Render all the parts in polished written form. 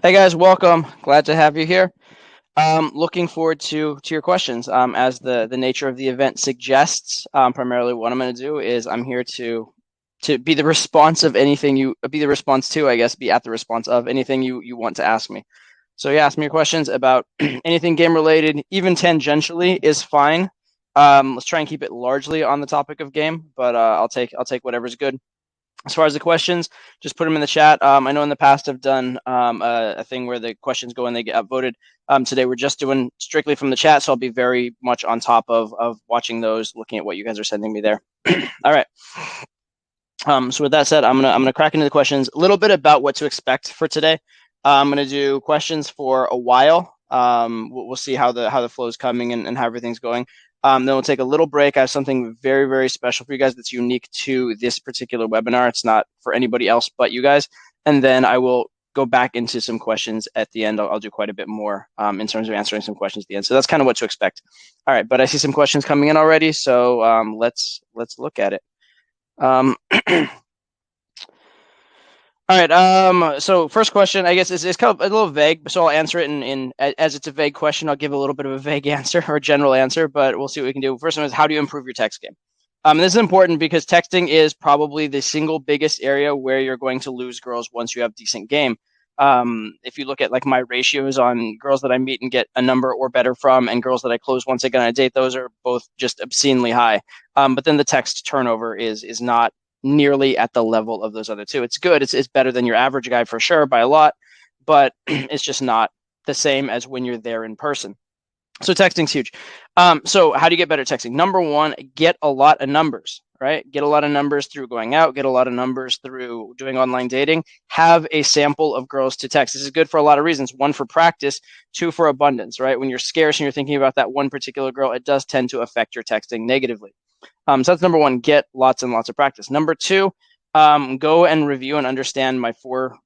Hey guys, welcome. Glad to have you here. Looking forward to your questions. As the nature of the event suggests, primarily what I'm going to do is I'm here to be the response of anything you be the response to, I guess, be at the response of anything you want to ask me. So yeah, ask me your questions about anything game related, even tangentially is fine. Let's try and keep it largely on the topic of game, but I'll take whatever's good. As far as the questions, just put them in the chat. I know in the past I've done a thing where the questions go and they get upvoted. Today we're just doing strictly from the chat, so I'll be very much on top of watching those, looking at what you guys are sending me there. All right. So with that said, I'm gonna crack into the questions. A little bit about what to expect for today. I'm gonna do questions for a while. We'll see how the flow is coming and how everything's going. Then we'll take a little break. I have something very, very special for you guys that's unique to this particular webinar. It's not for anybody else but you guys. And then I will go back into some questions at the end. I'll do quite a bit more in terms of answering some questions at the end. So that's kind of what to expect. All right, but I see some questions coming in already. So let's look at it. All right. So first question, I guess, is kind of a little vague, so I'll answer it in as it's a vague question. I'll give a little bit of a vague answer or a general answer, but we'll see what we can do. First one is, how do you improve your text game? This is important because texting is probably the single biggest area where you're going to lose girls once you have decent game. If you look at like my ratios on girls that I meet and get a number or better from, and girls that I close once I get on a date, those are both just obscenely high. But then the text turnover is not nearly at the level of those other two. It's good. It's better than your average guy for sure by a lot, but it's just not the same as when you're there in person. So texting's huge. So how do you get better at texting? Number one, get a lot of numbers, right? Get a lot of numbers through going out, get a lot of numbers through doing online dating, have a sample of girls to text. This is good for a lot of reasons. One, for practice, two, for abundance, right? When you're scarce and you're thinking about that one particular girl, it does tend to affect your texting negatively. So that's number one, get lots and lots of practice. Number two, go and review and understand my four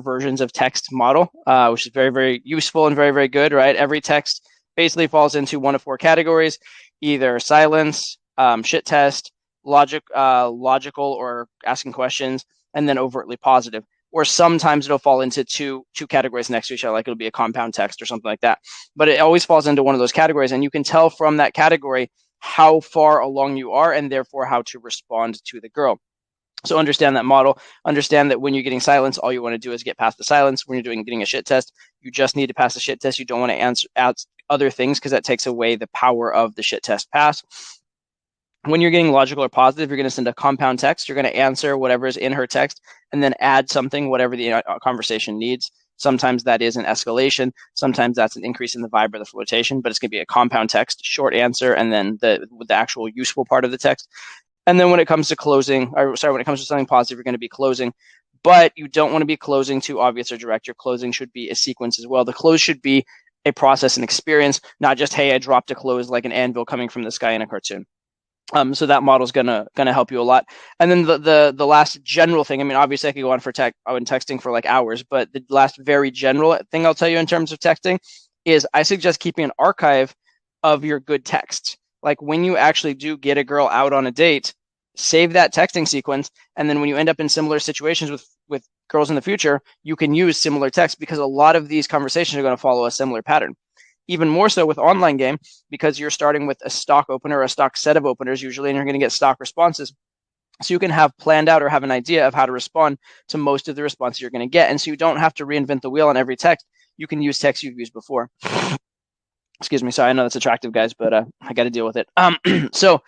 versions of text model, which is very, very useful and very, very good, right? Every text basically falls into one of four categories: either silence, shit test, logical or asking questions, and then overtly positive. Or sometimes it'll fall into two categories next to each other, like it'll be a compound text or something like that. But it always falls into one of those categories, and you can tell from that category how far along you are and therefore how to respond to the girl. So understand that model. Understand that when you're getting silence, all you want to do is get past the silence. When you're getting a shit test, you just need to pass the shit test. You don't want to add other things because that takes away the power of the shit test pass. When you're getting logical or positive, you're going to send a compound text. You're going to answer whatever is in her text and then add something, whatever the conversation needs. Sometimes that is an escalation. Sometimes that's an increase in the vibe or the flirtation, but it's going to be a compound text, short answer, and then the actual useful part of the text. And then when it comes to closing, when it comes to something positive, you're going to be closing. But you don't want to be closing too obvious or direct. Your closing should be a sequence as well. The close should be a process and experience, not just, hey, I dropped a close like an anvil coming from the sky in a cartoon. So that model is gonna help you a lot. And then the last general thing, I mean, obviously I could go on texting for like hours, but the last very general thing I'll tell you in terms of texting is I suggest keeping an archive of your good texts. Like when you actually do get a girl out on a date, save that texting sequence, and then when you end up in similar situations with girls in the future, you can use similar text because a lot of these conversations are going to follow a similar pattern. Even more so with online game, because you're starting with a stock opener or a stock set of openers usually, and you're going to get stock responses. So you can have planned out or have an idea of how to respond to most of the responses you're going to get. And so you don't have to reinvent the wheel on every text. You can use text you've used before. Excuse me. Sorry, I know that's attractive, guys, but I got to deal with it. So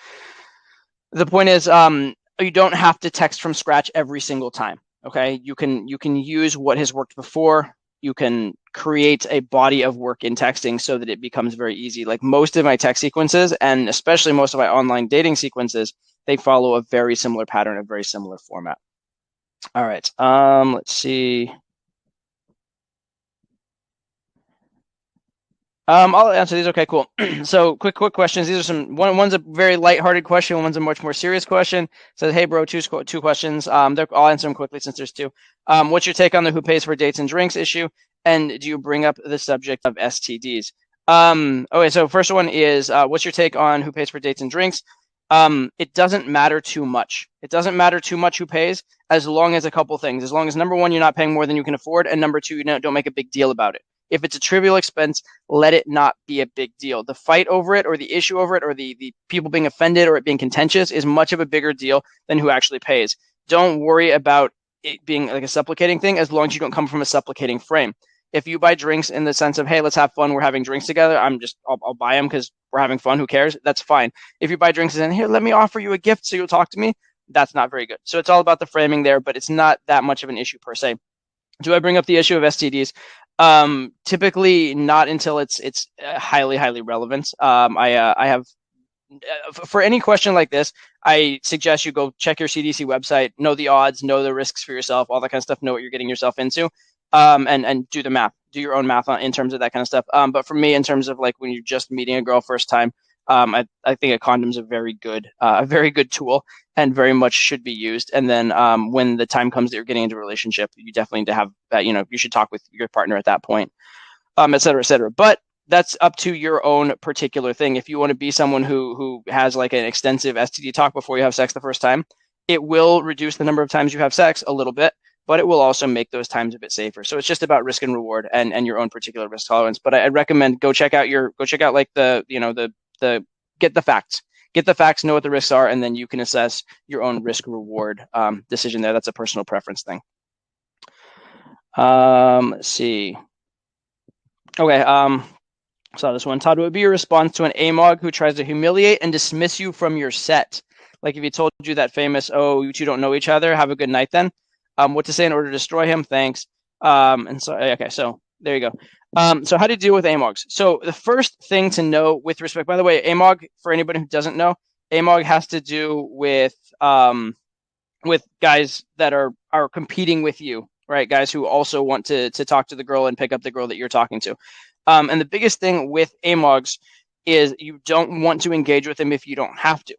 the point is, you don't have to text from scratch every single time. Okay, you can use what has worked before. You can create a body of work in texting so that it becomes very easy. Like most of my text sequences, and especially most of my online dating sequences, they follow a very similar pattern, a very similar format. All right, let's see. I'll answer these. Okay, cool. So quick questions. These are one's a very lighthearted question. One's a much more serious question. It says, hey bro, two questions. I'll answer them quickly since there's two. What's your take on the who pays for dates and drinks issue? And do you bring up the subject of STDs? Okay, so first one is, what's your take on who pays for dates and drinks? It doesn't matter too much. It doesn't matter too much who pays, as long as a couple things. As long as number one, you're not paying more than you can afford, and number two, don't make a big deal about it. If it's a trivial expense, let it not be a big deal. The fight over it, or the issue over it, or the people being offended, or it being contentious is much of a bigger deal than who actually pays. Don't worry about it being like a supplicating thing, as long as you don't come from a supplicating frame. If you buy drinks in the sense of, hey, let's have fun, we're having drinks together, I'll buy them because we're having fun, who cares? That's fine. If you buy drinks and here, let me offer you a gift so you'll talk to me, that's not very good. So it's all about the framing there, but it's not that much of an issue per se. Do I bring up the issue of STDs? Typically not until it's highly relevant. I have for any question like this, I suggest you go check your CDC website, know the odds, know the risks for yourself, all that kind of stuff, know what you're getting yourself into, and do the math, do your own math in terms of that kind of stuff. But for me, in terms of like when you're just meeting a girl first time, I think a condom's a very good tool and very much should be used. And then when the time comes that you're getting into a relationship, you definitely need to have that, you should talk with your partner at that point, et cetera, et cetera. But that's up to your own particular thing. If you want to be someone who has like an extensive STD talk before you have sex the first time, it will reduce the number of times you have sex a little bit, but it will also make those times a bit safer. So it's just about risk and reward and your own particular risk tolerance. But I recommend go check out like the get the facts, know what the risks are, and then you can assess your own risk reward decision there. That's a personal preference thing. Let's see. Okay. Saw this one. Todd, what would be your response to an AMOG who tries to humiliate and dismiss you from your set? Like if he told you that famous, oh, you two don't know each other, have a good night then. What to say in order to destroy him? Thanks. And so, okay, so there you go. So how do you deal with AMOGs? So the first thing to know with respect, by the way, AMOG, for anybody who doesn't know, AMOG has to do with guys that are competing with you, right? Guys who also want to talk to the girl and pick up the girl that you're talking to. And the biggest thing with AMOGs is you don't want to engage with them if you don't have to.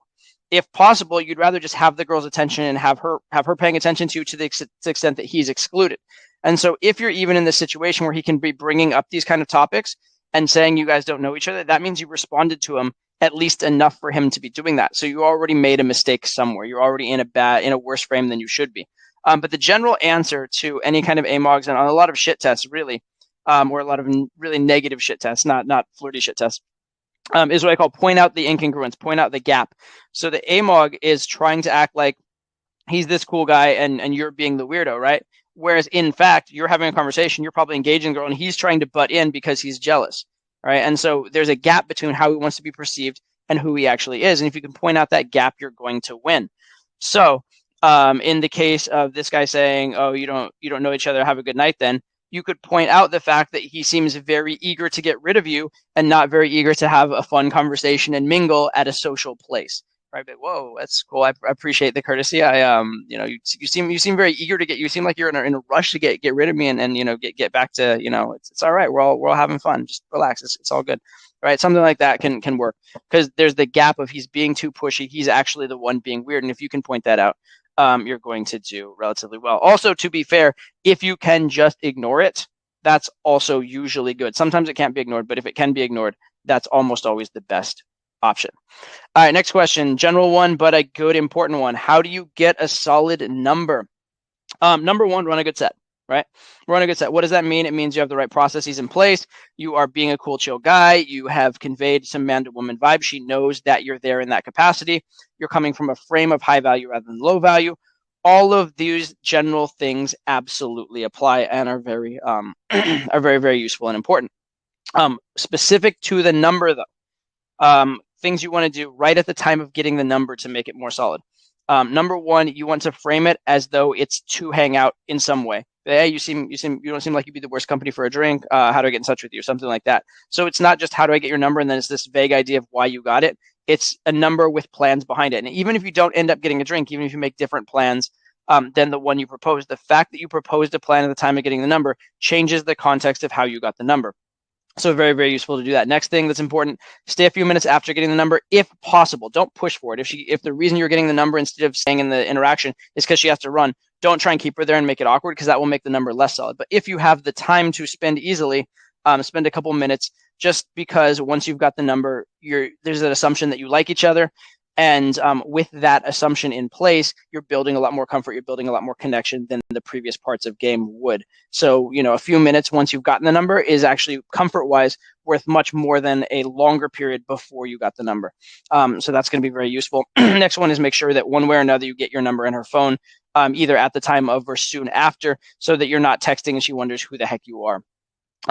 If possible, you'd rather just have the girl's attention and have her paying attention to you to the extent that he's excluded. And so if you're even in this situation where he can be bringing up these kind of topics and saying you guys don't know each other, that means you responded to him at least enough for him to be doing that. So you already made a mistake somewhere. You're already in a worse frame than you should be. But the general answer to any kind of AMOGs and on a lot of shit tests, really, or a lot of really negative shit tests, not flirty shit tests, is what I call point out the incongruence, point out the gap. So the AMOG is trying to act like he's this cool guy and you're being the weirdo, right? Whereas in fact, you're having a conversation, you're probably engaging the girl, and he's trying to butt in because he's jealous, right? And so there's a gap between how he wants to be perceived and who he actually is. And if you can point out that gap, you're going to win. So in the case of this guy saying, oh, you don't know each other, have a good night then, you could point out the fact that he seems very eager to get rid of you and not very eager to have a fun conversation and mingle at a social place. Right? But whoa, that's cool. I appreciate the courtesy. You seem very eager to you seem like you're in a rush to get rid of me and get back to, it's all right. We're all having fun. Just relax. It's all good. Right? Something like that can work because there's the gap of he's being too pushy. He's actually the one being weird. And if you can point that out, you're going to do relatively well. Also, to be fair, if you can just ignore it, that's also usually good. Sometimes it can't be ignored, but if it can be ignored, that's almost always the best option. All right, next question. General one, but a good important one. How do you get a solid number? Number one, run a good set, right? Run a good set. What does that mean? It means you have the right processes in place. You are being a cool, chill guy. You have conveyed some man to woman vibe. She knows that you're there in that capacity. You're coming from a frame of high value rather than low value. All of these general things absolutely apply and are very, very useful and important. Specific to the number, though, things you want to do right at the time of getting the number to make it more solid. Number one, you want to frame it as though it's to hang out in some way. Hey, you don't seem like you'd be the worst company for a drink. How do I get in touch with you? Something like that. So it's not just how do I get your number and then it's this vague idea of why you got it. It's a number with plans behind it. And even if you don't end up getting a drink, even if you make different plans than the one you proposed, the fact that you proposed a plan at the time of getting the number changes the context of how you got the number. So very, very useful to do that. Next thing that's important, stay a few minutes after getting the number, if possible. Don't push for it. If the reason you're getting the number instead of staying in the interaction is because she has to run, don't try and keep her there and make it awkward because that will make the number less solid. But if you have the time to spend easily, spend a couple minutes just because once you've got the number, there's an assumption that you like each other. And with that assumption in place, you're building a lot more comfort, you're building a lot more connection than the previous parts of game would. So, a few minutes once you've gotten the number is actually comfort wise worth much more than a longer period before you got the number. So that's going to be very useful. Next one is make sure that one way or another you get your number in her phone, either at the time of or soon after, so that you're not texting and she wonders who the heck you are.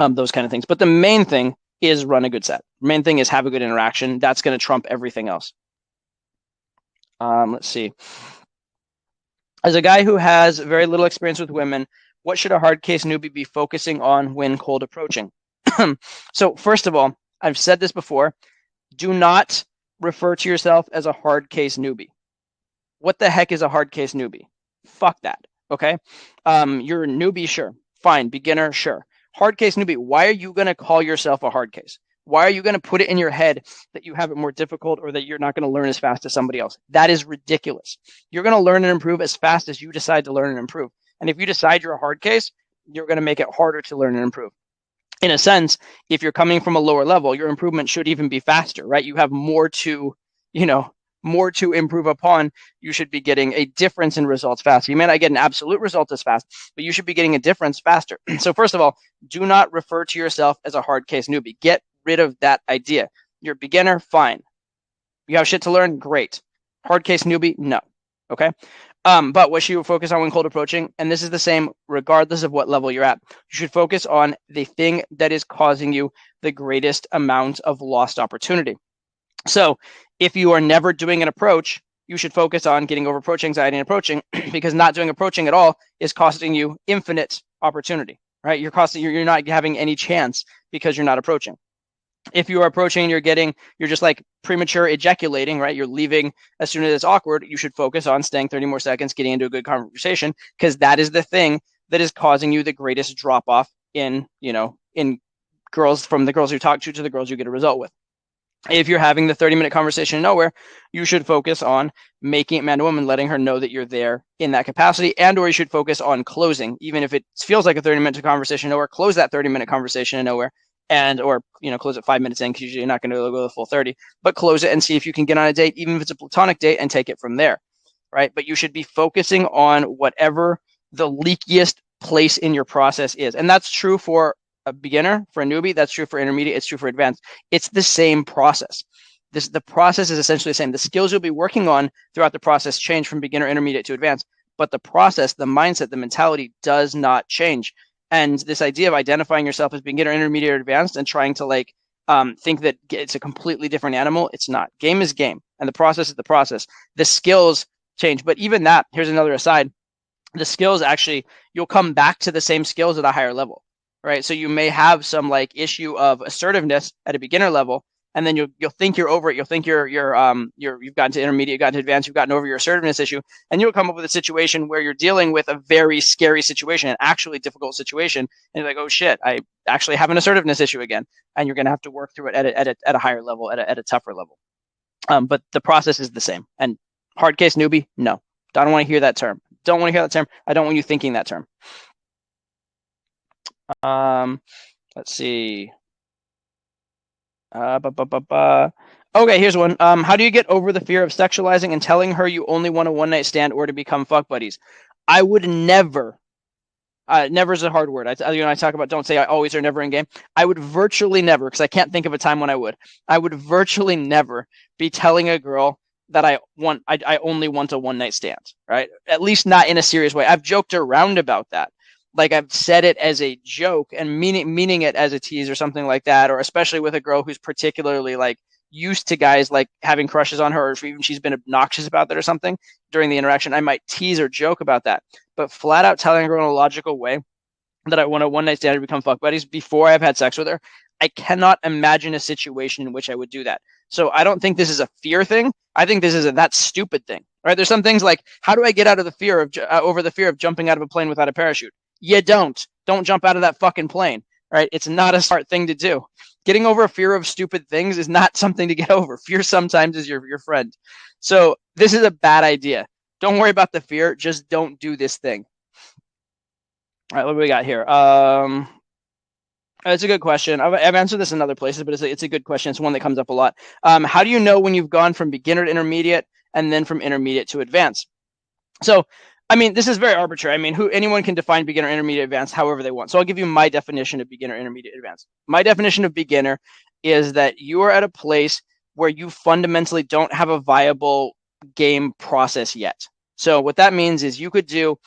Those kind of things. But the main thing is run a good set. Main thing is have a good interaction. That's going to trump everything else. Let's see. As a guy who has very little experience with women, what should a hard case newbie be focusing on when cold approaching? So first of all, I've said this before, do not refer to yourself as a hard case newbie. What the heck is a hard case newbie? Fuck that. Okay. You're a newbie, sure. Fine. Beginner, sure. Hard case newbie. Why are you going to call yourself a hard case? Why are you going to put it in your head that you have it more difficult or that you're not going to learn as fast as somebody else? That is ridiculous. You're going to learn and improve as fast as you decide to learn and improve. And if you decide you're a hard case, you're going to make it harder to learn and improve. In a sense, if you're coming from a lower level, your improvement should even be faster, right? You have more to, more to improve upon. You should be getting a difference in results faster. You may not get an absolute result as fast, but you should be getting a difference faster. So first of all, do not refer to yourself as a hard case newbie. Get rid of that idea. You're a beginner, fine. You have shit to learn, great. Hard case newbie, no. Okay. But what should you focus on when cold approaching? And this is the same regardless of what level you're at. You should focus on the thing that is causing you the greatest amount of lost opportunity. So if you are never doing an approach, you should focus on getting over approach anxiety and approaching, because not doing approaching at all is costing you infinite opportunity, right? You're not having any chance because you're not approaching. If you are approaching, you're just like premature ejaculating, right? You're leaving as soon as it's awkward. You should focus on staying 30 more seconds, getting into a good conversation, because that is the thing that is causing you the greatest drop off in girls, from the girls you talk to the girls you get a result with. If you're having the 30-minute conversation nowhere, you should focus on making it man to woman, letting her know that you're there in that capacity, and or you should focus on closing. Even if it feels like a 30-minute conversation nowhere, close that 30-minute conversation nowhere, and or close it 5 minutes in, because usually you're not going to go the full 30, but close it and see if you can get on a date, even if it's a platonic date, and take it from there, right? But you should be focusing on whatever the leakiest place in your process is, and that's true for a beginner, for a newbie, that's true for intermediate, it's true for advanced. It's the same process. The process is essentially the same. The skills you'll be working on throughout the process change from beginner, intermediate to advanced, but the process, the mindset, the mentality does not change. And this idea of identifying yourself as beginner, intermediate, or advanced and trying to think that it's a completely different animal, it's not. Game is game, and the process is the process. The skills change, but even that, here's another aside, the skills actually, you'll come back to the same skills at a higher level. Right, so you may have some issue of assertiveness at a beginner level, and then you'll think you're over it. You'll think you've gotten to intermediate, gotten to advanced, you've gotten over your assertiveness issue, and you'll come up with a situation where you're dealing with a very scary situation, an actually difficult situation, and you're like, oh shit, I actually have an assertiveness issue again, and you're going to have to work through it at a higher level, at a tougher level. But the process is the same. And hard case newbie, no, don't want to hear that term. Don't want to hear that term. I don't want you thinking that term. Let's see. Okay, here's one. How do you get over the fear of sexualizing and telling her you only want a one-night stand or to become fuck buddies? I would never. Never is a hard word. I talk about don't say I always or never in game. I would virtually never, because I can't think of a time when I would. I would virtually never be telling a girl that I only want a one-night stand, right? At least not in a serious way. I've joked around about that. I've said it as a joke and meaning it as a tease or something like that, or especially with a girl who's particularly used to guys having crushes on her, or if even she's been obnoxious about that or something during the interaction, I might tease or joke about that. But flat out telling a girl in a logical way that I want a one night stand to become fuck buddies before I've had sex with her, I cannot imagine a situation in which I would do that. So I don't think this is a fear thing. I think this is a that stupid thing. Right? There's some things like, how do I get out of the fear of over the fear of jumping out of a plane without a parachute? You don't jump out of that fucking plane, right? It's not a smart thing to do. Getting over a fear of stupid things is not something to get over. Fear sometimes is your friend. So this is a bad idea. Don't worry about the fear. Just don't do this thing. All right, what do we got here? It's a good question. I've answered this in other places, but it's a good question. It's one that comes up a lot. How do you know when you've gone from beginner to intermediate and then from intermediate to advanced? So, I mean, this is very arbitrary. I mean, anyone can define beginner, intermediate, advanced however they want. So I'll give you my definition of beginner, intermediate, advanced. My definition of beginner is that you are at a place where you fundamentally don't have a viable game process yet. So what that means is you could do,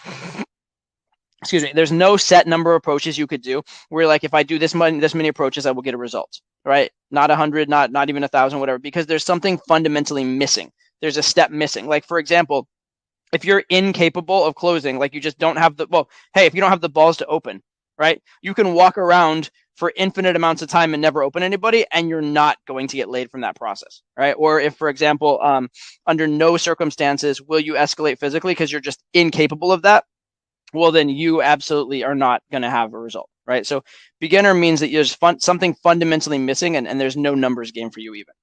excuse me, there's no set number of approaches you could do where like, if I do this many approaches, I will get a result, right? Not 100, not even 1,000, whatever, because there's something fundamentally missing. There's a step missing. Like, for example, if you're incapable of closing, like you just don't have hey, if you don't have the balls to open, right? You can walk around for infinite amounts of time and never open anybody, and you're not going to get laid from that process, right? Or if, for example, under no circumstances will you escalate physically because you're just incapable of that, well, then you absolutely are not going to have a result, right? So beginner means that there's something fundamentally missing, and there's no numbers game for you even.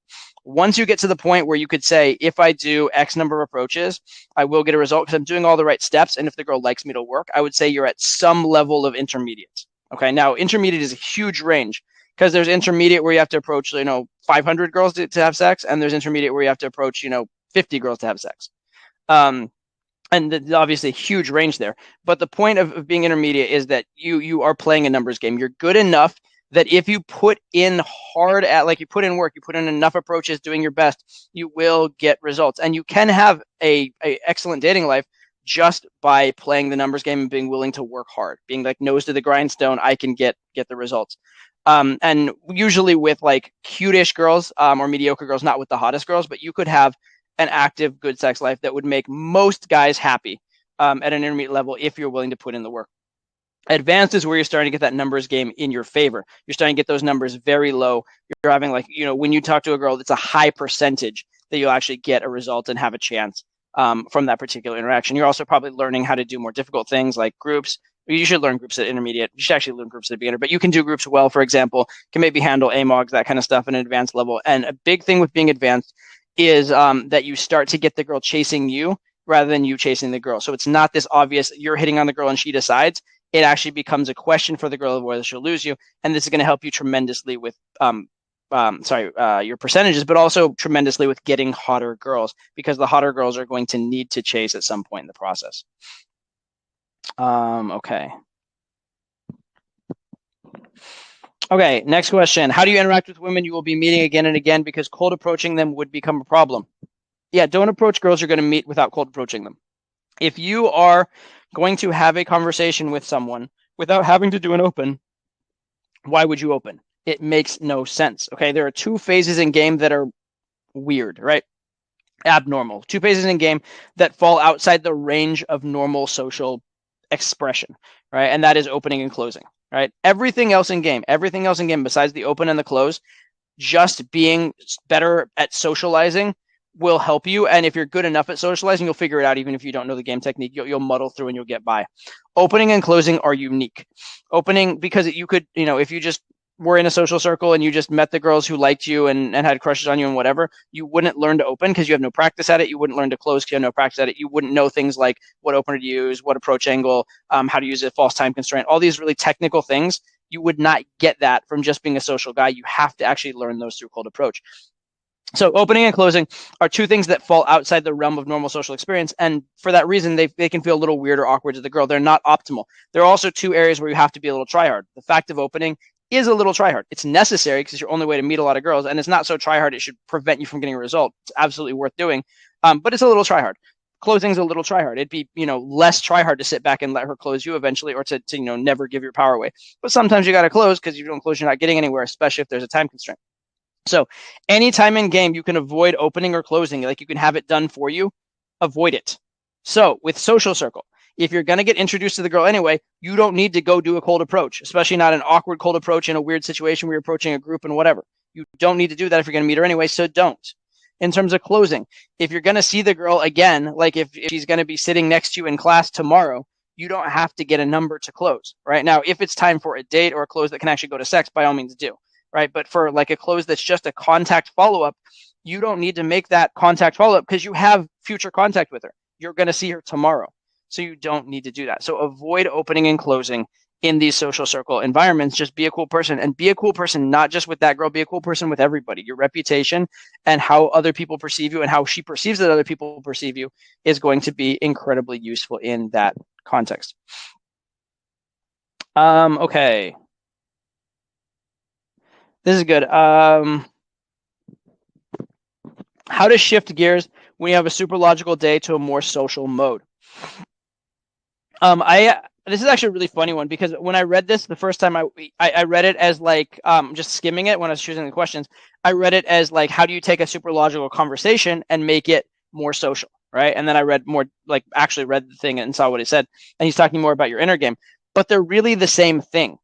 Once you get to the point where you could say, if I do X number of approaches, I will get a result because I'm doing all the right steps. And if the girl likes me, it'll work. I would say you're at some level of intermediate. Okay. Now, intermediate is a huge range because there's intermediate where you have to approach, 500 girls to have sex. And there's intermediate where you have to approach, 50 girls to have sex. And there's obviously a huge range there. But the point of being intermediate is that you are playing a numbers game. You're good enough that if you put in you put in work, you put in enough approaches, doing your best, you will get results. And you can have a excellent dating life just by playing the numbers game and being willing to work hard, being like nose to the grindstone. I can get the results. And usually with like cute-ish girls or mediocre girls, not with the hottest girls, but you could have an active, good sex life that would make most guys happy at an intermediate level if you're willing to put in the work. Advanced is where you're starting to get that numbers game in your favor. You're starting to get those numbers very low. You're having when you talk to a girl, it's a high percentage that you'll actually get a result and have a chance from that particular interaction. You're also probably learning how to do more difficult things like groups. You should learn groups at intermediate. You should actually learn groups at beginner, but you can do groups well, for example, can maybe handle AMOGs, that kind of stuff at an advanced level. And a big thing with being advanced is that you start to get the girl chasing you rather than you chasing the girl. So it's not this obvious, you're hitting on the girl and she decides. It actually becomes a question for the girl of whether she'll lose you. And this is going to help you tremendously with your percentages, but also tremendously with getting hotter girls, because the hotter girls are going to need to chase at some point in the process. Okay. Okay, next question. How do you interact with women you will be meeting again and again because cold approaching them would become a problem? Yeah, don't approach girls you're going to meet without cold approaching them. If you are going to have a conversation with someone without having to do an open, why would you open? It makes no sense. Okay, there are two phases in game that are weird, right? Abnormal. Two phases in game that fall outside the range of normal social expression, right? And that is opening and closing, right? Everything else in game besides the open and the close, just being better at socializing will help you. And if you're good enough at socializing, you'll figure it out. Even if you don't know the game technique, you'll muddle through and you'll get by. Opening and closing are unique. Opening, because you could, if you just were in a social circle and you just met the girls who liked you and had crushes on you and whatever, you wouldn't learn to open because you have no practice at it. You wouldn't learn to close because you have no practice at it. You wouldn't know things like what opener to use, what approach angle, how to use a false time constraint, all these really technical things. You would not get that from just being a social guy. You have to actually learn those through cold approach. So opening and closing are two things that fall outside the realm of normal social experience. And for that reason, they can feel a little weird or awkward to the girl. They're not optimal. There are also two areas where you have to be a little tryhard. The fact of opening is a little tryhard. It's necessary because it's your only way to meet a lot of girls. And it's not so tryhard it should prevent you from getting a result. It's absolutely worth doing. But it's a little tryhard. Closing is a little tryhard. It'd be, less tryhard to sit back and let her close you eventually, or to never give your power away. But sometimes you got to close, because if you don't close, you're not getting anywhere, especially if there's a time constraint. So anytime in game you can avoid opening or closing, like you can have it done for you, avoid it. So with social circle, if you're going to get introduced to the girl anyway, you don't need to go do a cold approach, especially not an awkward cold approach in a weird situation where you're approaching a group and whatever. You don't need to do that if you're going to meet her anyway, so don't. In terms of closing, if you're going to see the girl again, like if she's going to be sitting next to you in class tomorrow, you don't have to get a number to close, right? Now, if it's time for a date or a close that can actually go to sex, by all means do. Right? But for like a close that's just a contact follow-up, you don't need to make that contact follow-up because you have future contact with her. You're going to see her tomorrow. So you don't need to do that. So avoid opening and closing in these social circle environments. Just be a cool person, and be a cool person, not just with that girl, be a cool person with everybody. Your reputation and how other people perceive you and how she perceives that other people perceive you is going to be incredibly useful in that context. Okay. This is good. How to shift gears when you have a super logical day to a more social mode. This is actually a really funny one, because when I read this the first time, I read it as like just skimming it when I was choosing the questions. I read it as like, how do you take a super logical conversation and make it more social, right? And then I read more, like actually read the thing and saw what he said, and he's talking more about your inner game. But they're really the same thing.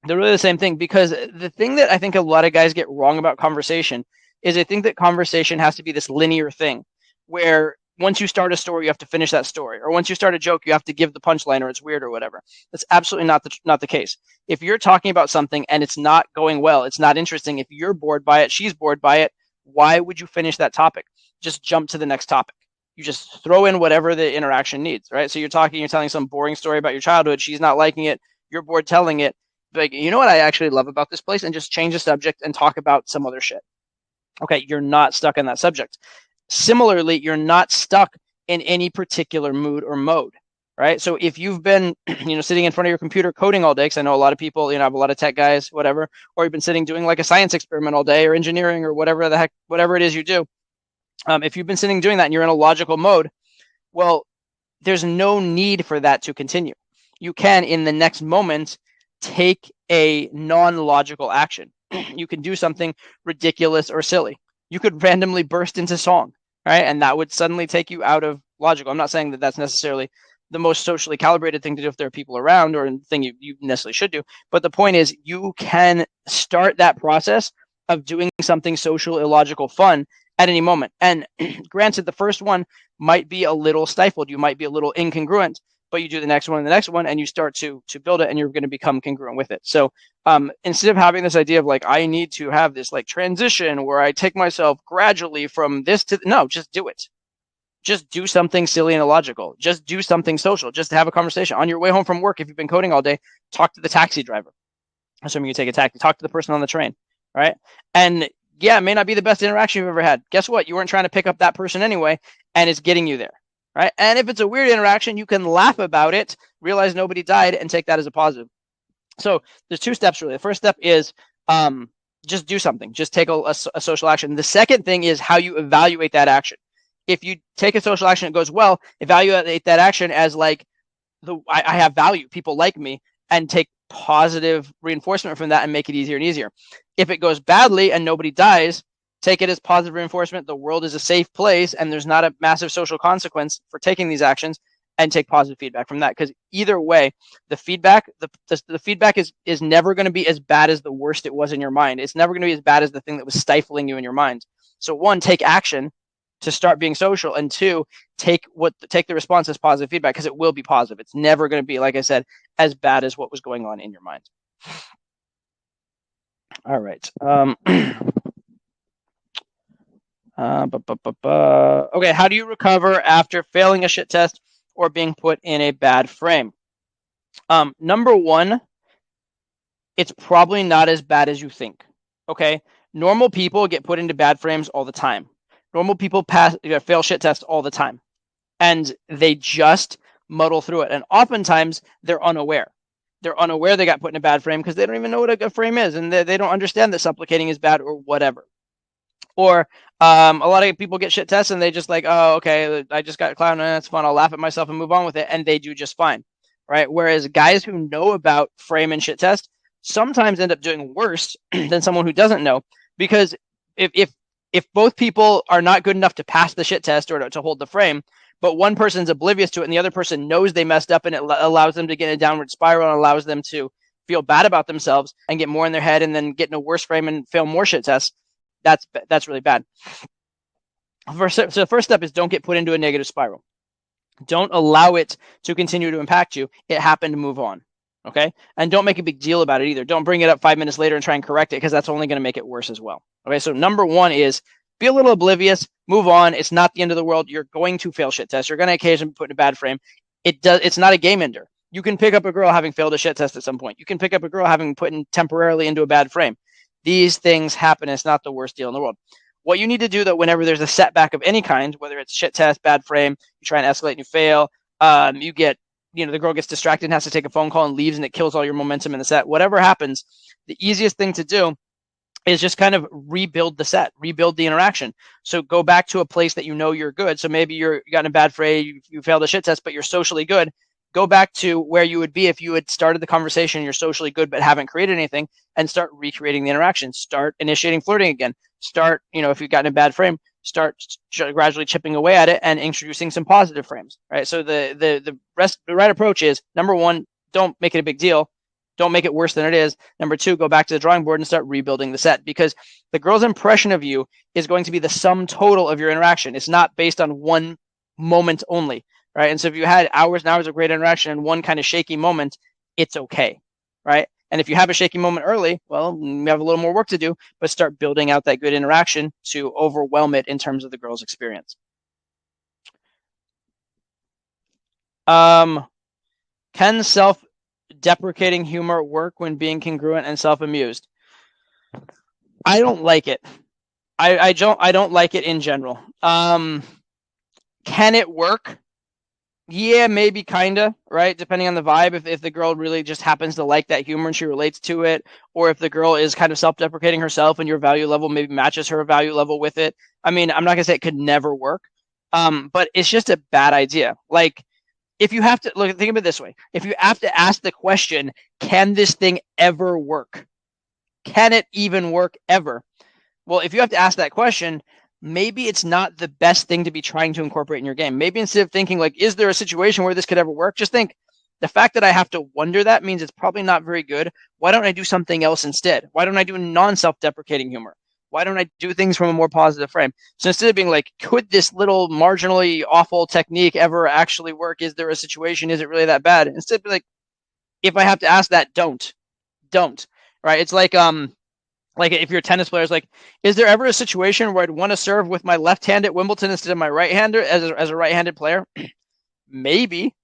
They're really the same thing, because the thing that I think a lot of guys get wrong about conversation is they think that conversation has to be this linear thing where once you start a story, you have to finish that story, or once you start a joke, you have to give the punchline, or it's weird or whatever. That's absolutely not the case. If you're talking about something and it's not going well, it's not interesting, if you're bored by it, she's bored by it, why would you finish that topic? Just jump to the next topic. You just throw in whatever the interaction needs, right? So you're telling some boring story about your childhood, she's not liking it, you're bored telling it, like, you know what I actually love about this place, and just change the subject and talk about some other shit. Okay, you're not stuck in that subject. Similarly, you're not stuck in any particular mood or mode, right? So if you've been, sitting in front of your computer coding all day, because I know a lot of people, I have a lot of tech guys, whatever, or you've been sitting doing like a science experiment all day, or engineering, or whatever it is you do. If you've been sitting doing that and you're in a logical mode, well, there's no need for that to continue. You can, in the next moment, take a non-logical action. You can do something ridiculous or silly. You could randomly burst into song, right? And that would suddenly take you out of logical. I'm not saying that that's necessarily the most socially calibrated thing to do if there are people around, or thing you necessarily should do. But the point is, you can start that process of doing something social, illogical, fun at any moment. And granted, the first one might be a little stifled. You might be a little incongruent, but you do the next one and the next one, and you start to build it, and you're going to become congruent with it. So instead of having this idea of like, I need to have this like transition where I take myself gradually from this to, no, just do it. Just do something silly and illogical. Just do something social. Just have a conversation. On your way home from work, if you've been coding all day, talk to the taxi driver. Assuming you take a taxi, talk to the person on the train, right? And yeah, it may not be the best interaction you've ever had. Guess what? You weren't trying to pick up that person anyway, and it's getting you there, right? And if it's a weird interaction, you can laugh about it, realize nobody died, and take that as a positive. So there's two steps, really. The first step is just do something. Just take a social action. The second thing is how you evaluate that action. If you take a social action, it goes well, evaluate that action as like, I have value, people like me, and take positive reinforcement from that and make it easier and easier. If it goes badly and nobody dies, take it as positive reinforcement. The world is a safe place, and there's not a massive social consequence for taking these actions, and take positive feedback from that. Because either way, the feedback is never going to be as bad as the worst it was in your mind. It's never going to be as bad as the thing that was stifling you in your mind. So one, take action to start being social, and two, take the response as positive feedback, because it will be positive. It's never going to be, like I said, as bad as what was going on in your mind. All right. Okay, how do you recover after failing a shit test or being put in a bad frame? Number one, it's probably not as bad as you think. Okay, normal people get put into bad frames all the time. Normal people fail shit tests all the time, and they just muddle through it. And oftentimes they're unaware. They're unaware they got put in a bad frame because they don't even know what a frame is, and they don't understand that supplicating is bad or whatever. Or a lot of people get shit tests and they just like, oh, okay, I just got clowned, and that's fun. I'll laugh at myself and move on with it, and they do just fine, right? Whereas guys who know about frame and shit test sometimes end up doing worse than someone who doesn't know, because if both people are not good enough to pass the shit test or to hold the frame, but one person's oblivious to it and the other person knows they messed up, and it allows them to get in a downward spiral and allows them to feel bad about themselves and get more in their head and then get in a worse frame and fail more shit tests, that's really bad. So the first step is don't get put into a negative spiral. Don't allow it to continue to impact you. It happened, move on. Okay? And don't make a big deal about it either. Don't bring it up 5 minutes later and try and correct it, because that's only going to make it worse as well. Okay, so number one is be a little oblivious, move on. It's not the end of the world. You're going to fail shit tests. You're going to occasionally be put in a bad frame. It's not a game ender. You can pick up a girl having failed a shit test at some point. You can pick up a girl having put in temporarily into a bad frame. These things happen. It's not the worst deal in the world. What you need to do, though, whenever there's a setback of any kind, whether it's shit test, bad frame, you try and escalate and you fail, you get, the girl gets distracted and has to take a phone call and leaves and it kills all your momentum in the set. Whatever happens, the easiest thing to do is just kind of rebuild the set, rebuild the interaction. So go back to a place that you know you're good. So maybe you got in a bad frame, you failed a shit test, but you're socially good. Go back to where you would be if you had started the conversation, you're socially good but haven't created anything, and start recreating the interaction. Start initiating flirting again. Start, if you've gotten a bad frame, start gradually chipping away at it and introducing some positive frames, right? So the right approach is, number one, don't make it a big deal. Don't make it worse than it is. Number two, go back to the drawing board and start rebuilding the set, because the girl's impression of you is going to be the sum total of your interaction. It's not based on one moment only, right? And so if you had hours and hours of great interaction and one kind of shaky moment, it's okay, right? And if you have a shaky moment early, well, you have a little more work to do, but start building out that good interaction to overwhelm it in terms of the girl's experience. Can self-deprecating humor work when being congruent and self-amused? I don't like it. I don't like it in general. Can it work? Yeah, maybe, kinda, right? Depending on the vibe. If the girl really just happens to like that humor and she relates to it, or if the girl is kind of self-deprecating herself and your value level maybe matches her value level with it. I mean, I'm not gonna say it could never work, but it's just a bad idea. Like, if you have to look, think of it this way: if you have to ask the question, can this thing ever work? Can it even work ever? Well, if you have to ask that question, maybe it's not the best thing to be trying to incorporate in your game. Maybe instead of thinking like, is there a situation where this could ever work? Just think, the fact that I have to wonder that means it's probably not very good. Why don't I do something else instead? Why don't I do non-self-deprecating humor? Why don't I do things from a more positive frame? So instead of being like, could this little marginally awful technique ever actually work? Is there a situation? Is it really that bad? Instead, be like, if I have to ask that, don't. Right? It's like if you're a tennis player, it's like, is there ever a situation where I'd want to serve with my left hand at Wimbledon instead of my right hander as a right-handed player? Maybe.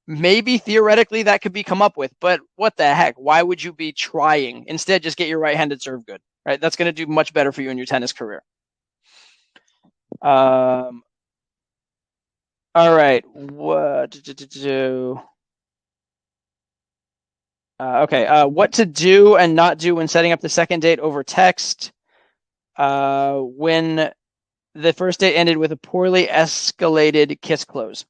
Maybe theoretically that could be come up with, but what the heck? Why would you be trying? Instead, just get your right-handed serve good, right? That's going to do much better for you in your tennis career. All right. What to do? Okay. What to do and not do when setting up the second date over text? When the first date ended with a poorly escalated kiss close.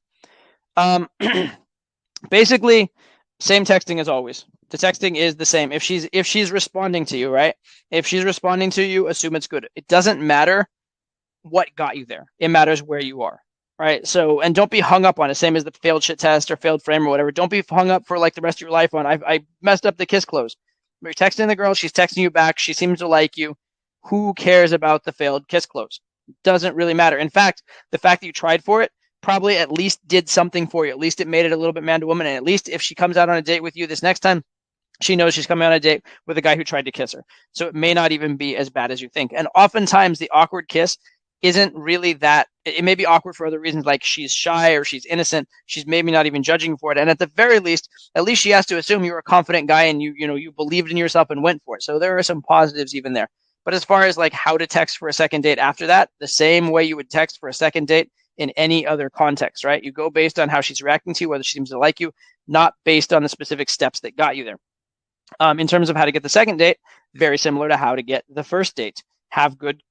Basically, same texting as always. The texting is the same. If she's responding to you, right? If she's responding to you, assume it's good. It doesn't matter what got you there. It matters where you are, right? So, and don't be hung up on it. Same as the failed shit test or failed frame or whatever. Don't be hung up for like the rest of your life on, I messed up the kiss close. You're texting the girl. She's texting you back. She seems to like you. Who cares about the failed kiss close? Doesn't really matter. In fact, the fact that you tried for it probably at least did something for you. At least it made it a little bit man to woman. And at least if she comes out on a date with you this next time, she knows she's coming on a date with a guy who tried to kiss her. So it may not even be as bad as you think. And oftentimes the awkward kiss isn't really that. It may be awkward for other reasons, like she's shy or she's innocent. She's maybe not even judging for it. And at the very least, at least she has to assume you're a confident guy and you believed in yourself and went for it. So there are some positives even there. But as far as like how to text for a second date after that, the same way you would text for a second date in any other context, right? You go based on how she's reacting to you, whether she seems to like you, not based on the specific steps that got you there. In terms of how to get the second date, very similar to how to get the first date. Have good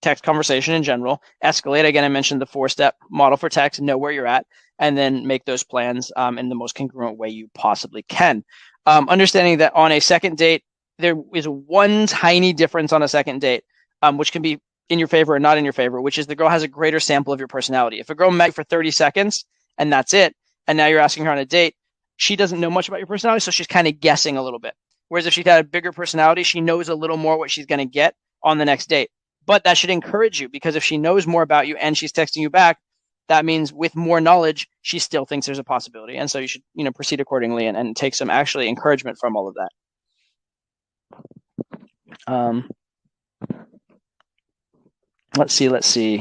text conversation in general. Escalate. Again, I mentioned the 4-step model for text. Know where you're at, and then make those plans in the most congruent way you possibly can. Understanding that on a second date, there is one tiny difference on a second date, which can be in your favor or not in your favor, which is the girl has a greater sample of your personality. If a girl met you for 30 seconds and that's it, and now you're asking her on a date, she doesn't know much about your personality, so she's kind of guessing a little bit. Whereas if she's got a bigger personality, she knows a little more what she's going to get on the next date. But that should encourage you, because if she knows more about you and she's texting you back, that means with more knowledge, she still thinks there's a possibility. And so you should, proceed accordingly and take some actually encouragement from all of that. Let's see.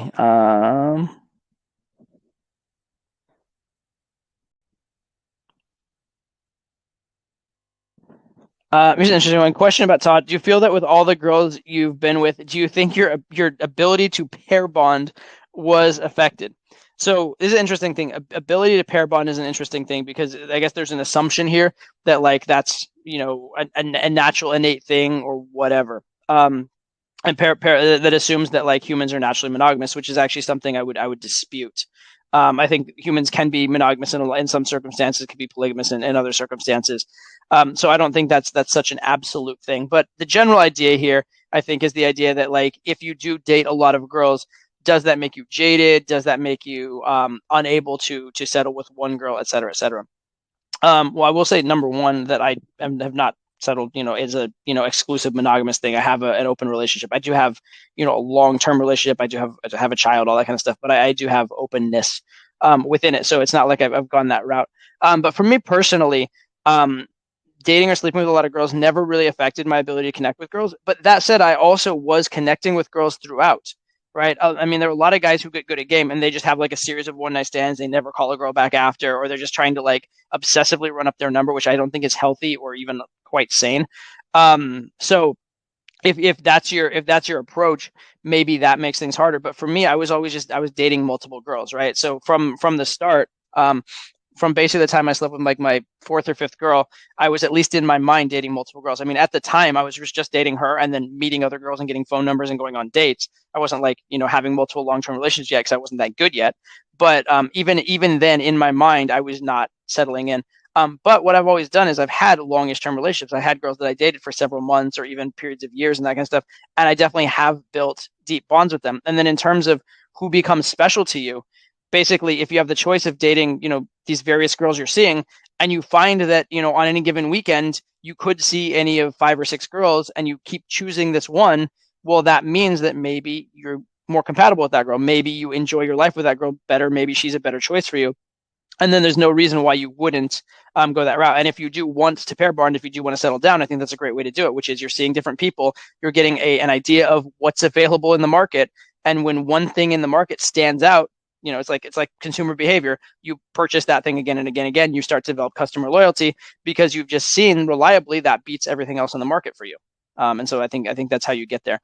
Here's an interesting one. Question about Todd. Do you feel that with all the girls you've been with, do you think your ability to pair bond was affected? So this is an interesting thing. Ability to pair bond is an interesting thing because I guess there's an assumption here that like that's a natural innate thing or whatever. And that assumes that like humans are naturally monogamous, which is actually something I would dispute. I think humans can be monogamous in some circumstances, can be polygamous in other circumstances. So I don't think that's such an absolute thing. But the general idea here, I think, is the idea that like if you do date a lot of girls, does that make you jaded? Does that make you unable to settle with one girl, et cetera, et cetera? Well, I will say number one that have not settled, is a exclusive monogamous thing. I have an open relationship. I do have a long term relationship. I do have a child, all that kind of stuff. But I do have openness within it, so it's not like I've gone that route. But for me personally, um, dating or sleeping with a lot of girls never really affected my ability to connect with girls. But that said, I also was connecting with girls throughout. Right. I mean, there are a lot of guys who get good at game and they just have like a series of one night stands. They never call a girl back after, or they're just trying to like obsessively run up their number, which I don't think is healthy or even quite sane. So if that's your approach, maybe that makes things harder. But for me, I was dating multiple girls, right? So from the start, from basically the time I slept with like my fourth or fifth girl, I was at least in my mind dating multiple girls. I mean, at the time, I was just dating her and then meeting other girls and getting phone numbers and going on dates. I wasn't like having multiple long term relationships yet because I wasn't that good yet. But even then, in my mind, I was not settling in. But what I've always done is I've had longish term relationships. I had girls that I dated for several months or even periods of years and that kind of stuff. And I definitely have built deep bonds with them. And then in terms of who becomes special to you, basically, if you have the choice of dating, these various girls you're seeing, and you find that, on any given weekend, you could see any of five or six girls and you keep choosing this one, well, that means that maybe you're more compatible with that girl. Maybe you enjoy your life with that girl better. Maybe she's a better choice for you, and then there's no reason why you wouldn't go that route. And if you do want to pair bond, if you do want to settle down, I think that's a great way to do it, which is you're seeing different people, you're getting an idea of what's available in the market, and when one thing in the market stands out, it's like consumer behavior. You purchase that thing again and again and again. You start to develop customer loyalty because you've just seen reliably that beats everything else in the market for you. And so I think that's how you get there.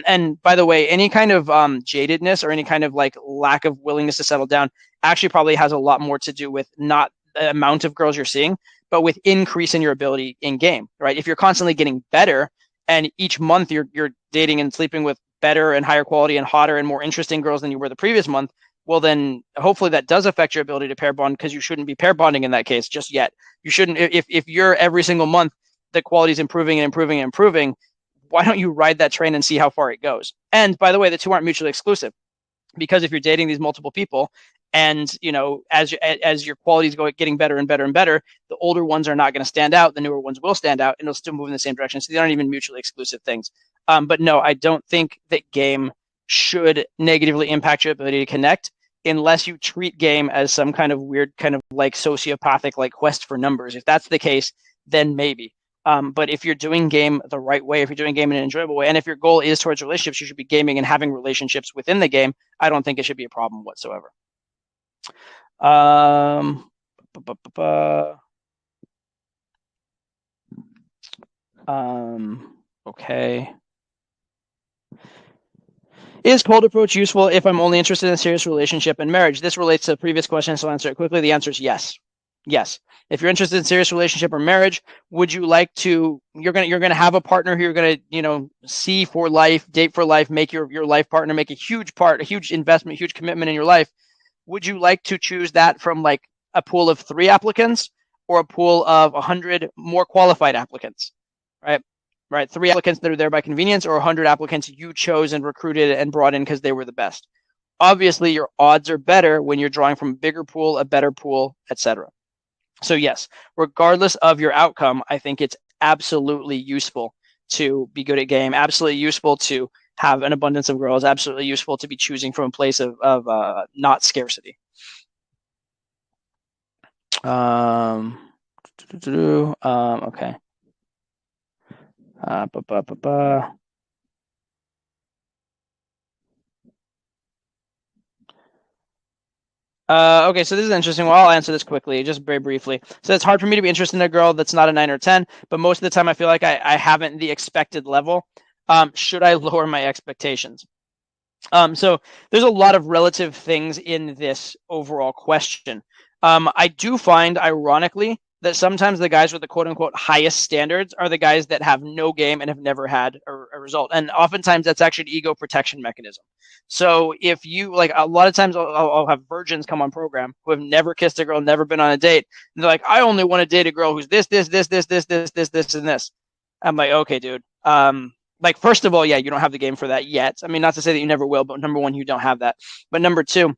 And by the way, any kind of jadedness or any kind of like lack of willingness to settle down actually probably has a lot more to do with not the amount of girls you're seeing, but with increase in your ability in game, right? If you're constantly getting better and each month you're dating and sleeping with better and higher quality and hotter and more interesting girls than you were the previous month, well then hopefully that does affect your ability to pair bond because you shouldn't be pair bonding in that case just yet. You shouldn't if you're every single month the quality is improving and improving and improving, why don't you ride that train and see how far it goes? And by the way, the two aren't mutually exclusive because if you're dating these multiple people and as your quality is getting better and better and better, the older ones are not going to stand out, the newer ones will stand out, and they'll still move in the same direction. So they aren't even mutually exclusive things. But no, I don't think that game should negatively impact your ability to connect unless you treat game as some kind of weird kind of like sociopathic like quest for numbers. If that's the case, then maybe. But if you're doing game the right way, if you're doing game in an enjoyable way, and if your goal is towards relationships, you should be gaming and having relationships within the game. I don't think it should be a problem whatsoever. Um, okay. Is cold approach useful if I'm only interested in a serious relationship and marriage? This relates to the previous question, so I'll answer it quickly. The answer is yes. Yes. If you're interested in serious relationship or marriage, would you like to you're gonna have a partner who you're gonna, see for life, date for life, make your life partner, make a huge part, a huge investment, huge commitment in your life. Would you like to choose that from like a pool of three applicants or a pool of 100 more qualified applicants? Right? Right. Three applicants that are there by convenience or 100 applicants you chose and recruited and brought in because they were the best. Obviously, your odds are better when you're drawing from a bigger pool, a better pool, etc. So yes, regardless of your outcome, I think it's absolutely useful to be good at game, absolutely useful to have an abundance of girls, absolutely useful to be choosing from a place of not scarcity. Um, okay. Ba, ba, ba, ba. Okay, so this is interesting. Well, I'll answer this quickly, just very briefly. So it's hard for me to be interested in a girl that's not a 9 or 10, but most of the time I feel like I haven't the expected level. Should I lower my expectations? So there's a lot of relative things in this overall question. I do find, ironically, that sometimes the guys with the quote unquote highest standards are the guys that have no game and have never had a result. And oftentimes that's actually an ego protection mechanism. So if you like, a lot of times I'll have virgins come on program who have never kissed a girl, never been on a date. And they're like, I only want to date a girl who's this, and this. I'm like, okay, dude. Like, first of all, yeah, you don't have the game for that yet. I mean, not to say that you never will, but number one, you don't have that. But number two,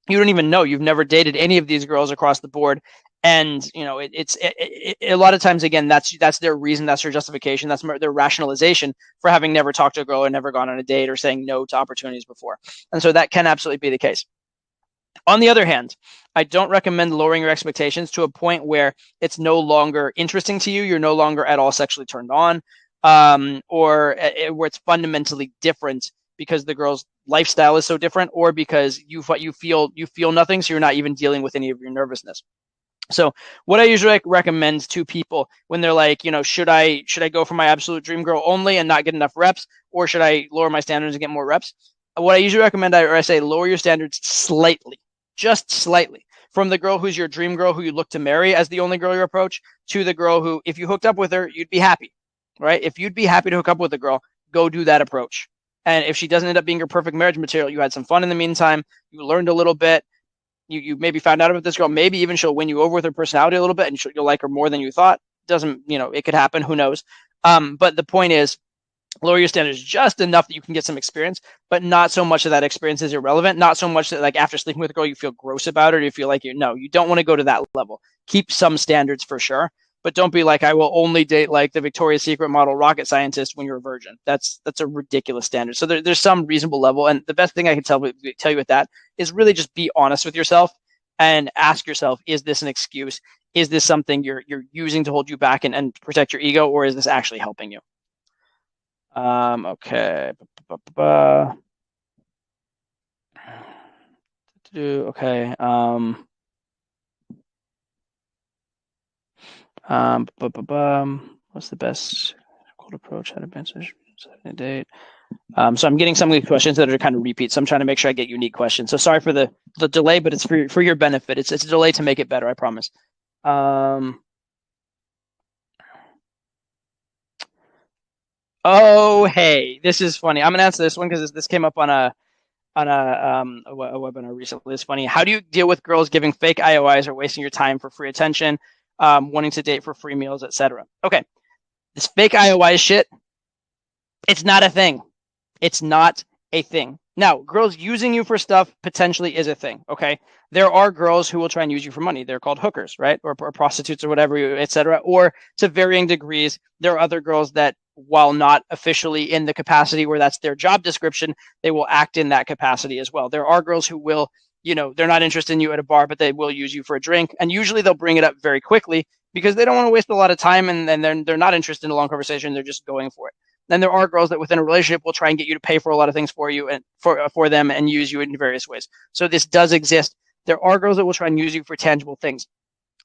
you don't even know. You've never dated any of these girls across the board. And, you know, a lot of times, again, that's their reason, that's their justification, that's their rationalization for having never talked to a girl or never gone on a date or saying no to opportunities before. And so that can absolutely be the case. On the other hand, I don't recommend lowering your expectations to a point where it's no longer interesting to you. You're no longer at all sexually turned on, or where it's fundamentally different because the girl's lifestyle is so different, or because you feel nothing, so you're not even dealing with any of your nervousness. So what I usually recommend to people when they're like, you know, should I go for my absolute dream girl only and not get enough reps, or should I lower my standards and get more reps? What I usually recommend, I say lower your standards slightly, just slightly, from the girl who's your dream girl who you look to marry as the only girl you approach, to the girl who, if you hooked up with her, you'd be happy, right? If you'd be happy to hook up with a girl, go do that approach. And if she doesn't end up being your perfect marriage material, you had some fun in the meantime, you learned a little bit, you maybe found out about this girl, maybe even she'll win you over with her personality a little bit, and you'll like her more than you thought. Doesn't, you know, it could happen, who knows. But the point is, lower your standards just enough that you can get some experience, but not so much that that experience is irrelevant. Not so much that, like, after sleeping with a girl, you feel gross about it, or you feel like you don't want to go to that level. Keep some standards for sure, but don't be like, I will only date like the Victoria's Secret model rocket scientist when you're a virgin. That's a ridiculous standard. So there's some reasonable level, and the best thing I can tell you with that is really just be honest with yourself and ask yourself, is this an excuse? Is this something you're using to hold you back and protect your ego, or is this actually helping you? Okay. Okay. What's the best cold approach? How to answer a date? So I'm getting some of the questions that are kind of repeats. So I'm trying to make sure I get unique questions. So sorry for the delay, but it's for your benefit. It's a delay to make it better, I promise. Oh, hey, this is funny. I'm gonna answer this one because this came up on a webinar recently. It's funny. How do you deal with girls giving fake IOIs or wasting your time for free attention, wanting to date for free meals, etc.? Okay, this fake IOI shit, it's not a thing. It's not a thing. Now, girls using you for stuff potentially is a thing, okay? There are girls who will try and use you for money. They're called hookers, right? Or prostitutes or whatever, etc. Or to varying degrees, there are other girls that, while not officially in the capacity where that's their job description, they will act in that capacity as well. There are girls who will, you know, they're not interested in you at a bar, but they will use you for a drink. And usually they'll bring it up very quickly because they don't want to waste a lot of time, and they're not interested in a long conversation. They're just going for it. Then there are girls that within a relationship will try and get you to pay for a lot of things for you and for them and use you in various ways. So this does exist. There are girls that will try and use you for tangible things.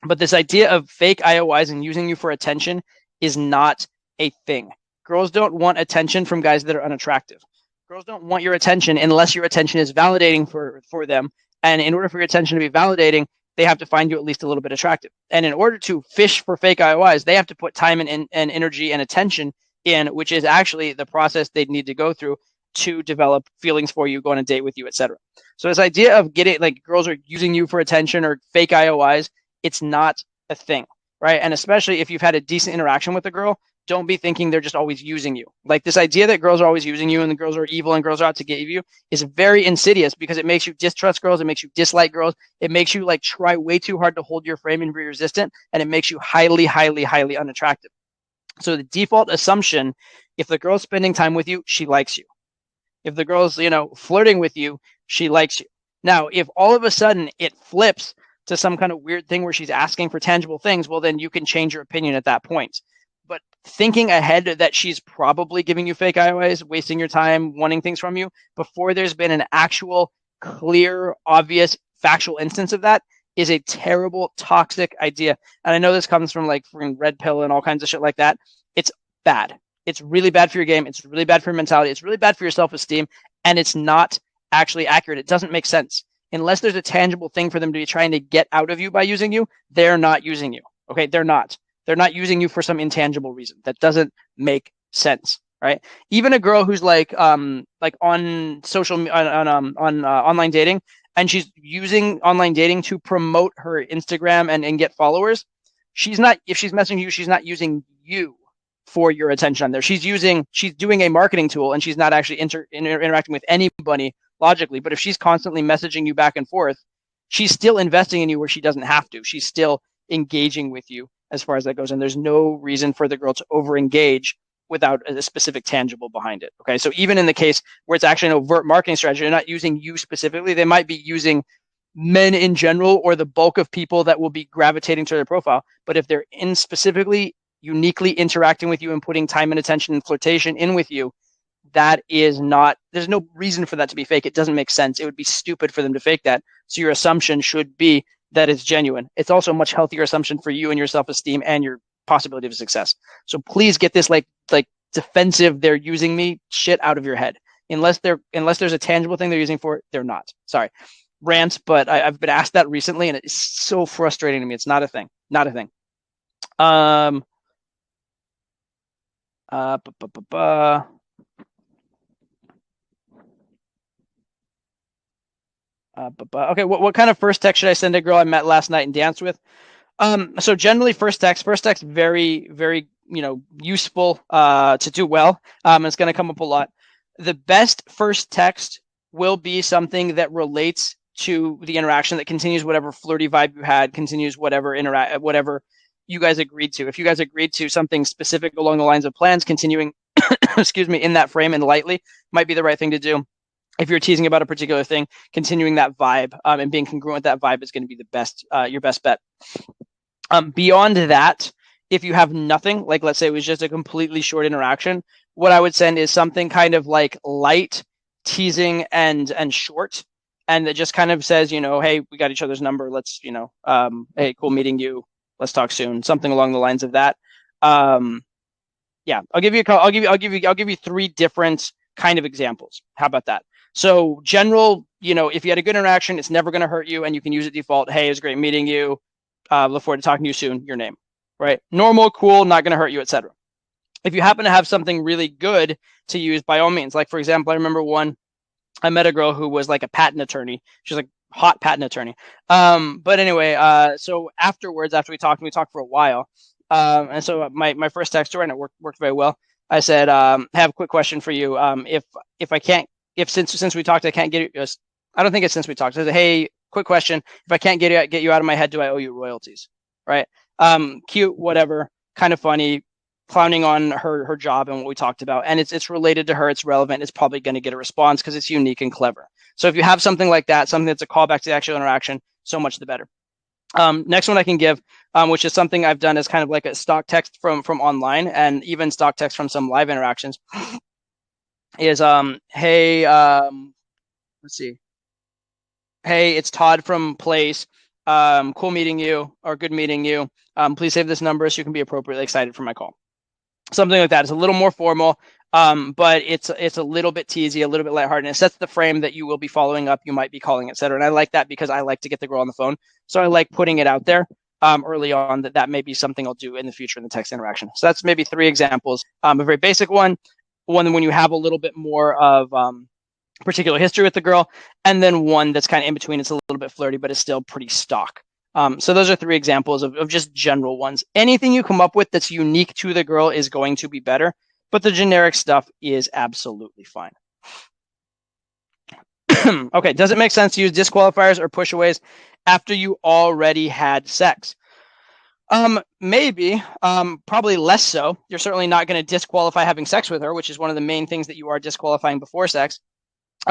But this idea of fake IOIs and using you for attention is not a thing. Girls don't want attention from guys that are unattractive. Girls don't want your attention unless your attention is validating for them. And in order for your attention to be validating, they have to find you at least a little bit attractive. And in order to fish for fake IOIs, they have to put time and energy and attention in, which is actually the process they'd need to go through to develop feelings for you, go on a date with you, etc. So this idea of getting, like, girls are using you for attention or fake IOIs, it's not a thing, right? And especially if you've had a decent interaction with a girl, don't be thinking they're just always using you. Like, this idea that girls are always using you and the girls are evil and girls are out to get you is very insidious, because it makes you distrust girls, it makes you dislike girls, it makes you like try way too hard to hold your frame and be resistant, and it makes you highly, highly, highly unattractive. So the default assumption, if the girl's spending time with you, she likes you. If the girl's, flirting with you, she likes you. Now, if all of a sudden it flips to some kind of weird thing where she's asking for tangible things, well, then you can change your opinion at that point. But thinking ahead that she's probably giving you fake IOIs, wasting your time, wanting things from you, before there's been an actual, clear, obvious, factual instance of that is a terrible, toxic idea. And I know this comes from like from red pill and all kinds of shit like that. It's bad. It's really bad for your game. It's really bad for your mentality. It's really bad for your self-esteem. And it's not actually accurate. It doesn't make sense. Unless there's a tangible thing for them to be trying to get out of you by using you, they're not using you. Okay, they're not. They're not using you for some intangible reason. That doesn't make sense, right? Even a girl who's like on social on online dating, and she's using online dating to promote her Instagram and get followers. She's not, if she's messaging you, she's not using you for your attention on there. She's doing a marketing tool, and she's not actually interacting with anybody logically. But if she's constantly messaging you back and forth, she's still investing in you where she doesn't have to. She's still engaging with you as far as that goes. And there's no reason for the girl to over-engage without a specific tangible behind it. Okay. So even in the case where it's actually an overt marketing strategy, they're not using you specifically. They might be using men in general or the bulk of people that will be gravitating to their profile. But if they're in specifically uniquely interacting with you and putting time and attention and flirtation in with you, that is not, there's no reason for that to be fake. It doesn't make sense. It would be stupid for them to fake that. So your assumption should be that it's genuine. It's also a much healthier assumption for you and your self-esteem and your possibility of success. So please get this like defensive, they're using me shit out of your head. Unless there's a tangible thing they're using for it, they're not. Sorry. Rant, but I've been asked that recently and it's so frustrating to me. It's not a thing. Not a thing. Okay, what kind of first text should I send a girl I met last night and danced with? So generally first text very, very, useful to do well. It's going to come up a lot. The best first text will be something that relates to the interaction, that continues whatever flirty vibe you had, continues whatever whatever you guys agreed to. If you guys agreed to something specific along the lines of plans, continuing, excuse me, in that frame and lightly might be the right thing to do. If you're teasing about a particular thing, continuing that vibe and being congruent with that vibe is going to be the best, your best bet. Beyond that, if you have nothing, like let's say it was just a completely short interaction, what I would send is something kind of like light, teasing, and short, and that just kind of says, hey, we got each other's number. Let's, hey, cool meeting you. Let's talk soon. Something along the lines of that. Yeah, I'll give you 3 different kind of examples. How about that? So general, if you had a good interaction, it's never going to hurt you, and you can use it default. Hey, it was great meeting you. Look forward to talking to you soon. Your name, right? Normal, cool, not going to hurt you, etc. If you happen to have something really good to use, by all means. Like for example, I remember I met a girl who was like a patent attorney. She's like hot patent attorney. But anyway, so afterwards, after we talked for a while. And so my first text to her, and it worked very well. I said, I have a quick question for you. Since we talked, I can't get you. I don't think it's since we talked. I said, hey, quick question. If I can't get you out of my head, do I owe you royalties? Right. Cute, whatever, kind of funny, clowning on her job and what we talked about. And it's related to her. It's relevant. It's probably going to get a response because it's unique and clever. So if you have something like that, something that's a callback to the actual interaction, so much the better. Next one I can give, which is something I've done as kind of like a stock text from online and even stock text from some live interactions is, hey, let's see. Hey, it's Todd from Place. Cool meeting you, or good meeting you. Please save this number so you can be appropriately excited for my call. Something like that. It's a little more formal, but it's a little bit teasy, a little bit lighthearted. And it sets the frame that you will be following up, you might be calling, etc. And I like that because I like to get the girl on the phone. So I like putting it out there early on that may be something I'll do in the future in the text interaction. So that's maybe 3 examples. A very basic one when you have a little bit more of particular history with the girl, and then one that's kind of in between. It's a little bit flirty, but it's still pretty stock. So those are 3 examples of just general ones. Anything you come up with that's unique to the girl is going to be better, but the generic stuff is absolutely fine. Okay, does it make sense to use disqualifiers or pushaways after you already had sex? Maybe, probably less so. You're certainly not going to disqualify having sex with her, which is one of the main things that you are disqualifying before sex.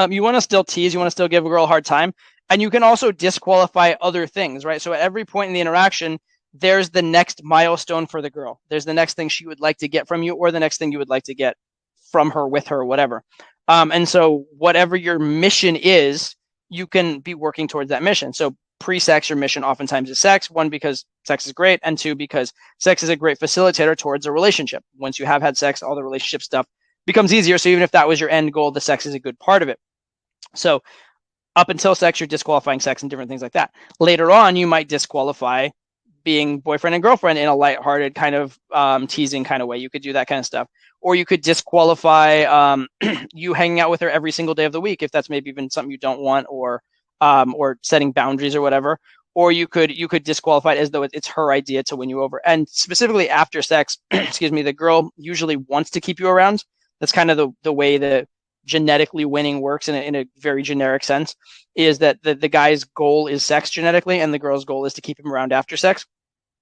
You want to still tease, you want to still give a girl a hard time, and you can also disqualify other things, right? So at every point in the interaction, there's the next milestone for the girl. There's the next thing she would like to get from you, or the next thing you would like to get from her, with her, whatever. And so whatever your mission is, you can be working towards that mission. So pre-sex, your mission oftentimes is sex. One, because sex is great, and two, because sex is a great facilitator towards a relationship. Once you have had sex, all the relationship stuff becomes easier. So even if that was your end goal, the sex is a good part of it. So up until sex, you're disqualifying sex and different things like that. Later on, you might disqualify being boyfriend and girlfriend in a lighthearted kind of teasing kind of way. You could do that kind of stuff. Or you could disqualify you hanging out with her every single day of the week if that's maybe even something you don't want, or setting boundaries or whatever. Or you could disqualify it as though it's her idea to win you over. And specifically after sex, excuse me, the girl usually wants to keep you around. That's kind of the way that genetically winning works in a very generic sense, is that the guy's goal is sex genetically, and the girl's goal is to keep him around after sex.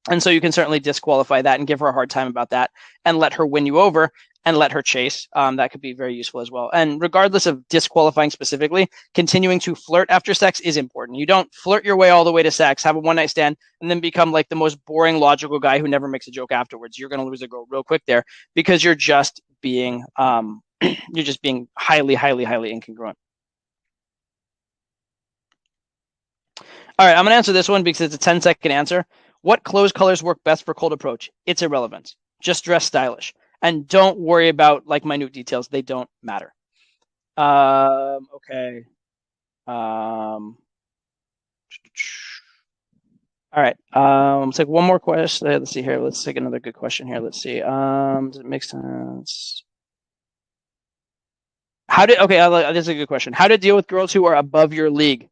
And so you can certainly disqualify that and give her a hard time about that, and let her win you over and let her chase. That could be very useful as well. And regardless of disqualifying specifically, continuing to flirt after sex is important. You don't flirt your way all the way to sex, have a one night stand, and then become like the most boring, logical guy who never makes a joke afterwards. You're going to lose a girl real quick there, because you're just being you're just being highly, highly, highly incongruent. All right, I'm going to answer this one because it's a 10-second answer. What clothes colors work best for cold approach? It's irrelevant. Just dress stylish. And don't worry about like minute details. They don't matter. Okay. All right. Let's take one more question. Let's see here. Let's take another good question here. Let's see. Does it make sense? This is a good question. How to deal with girls who are above your league?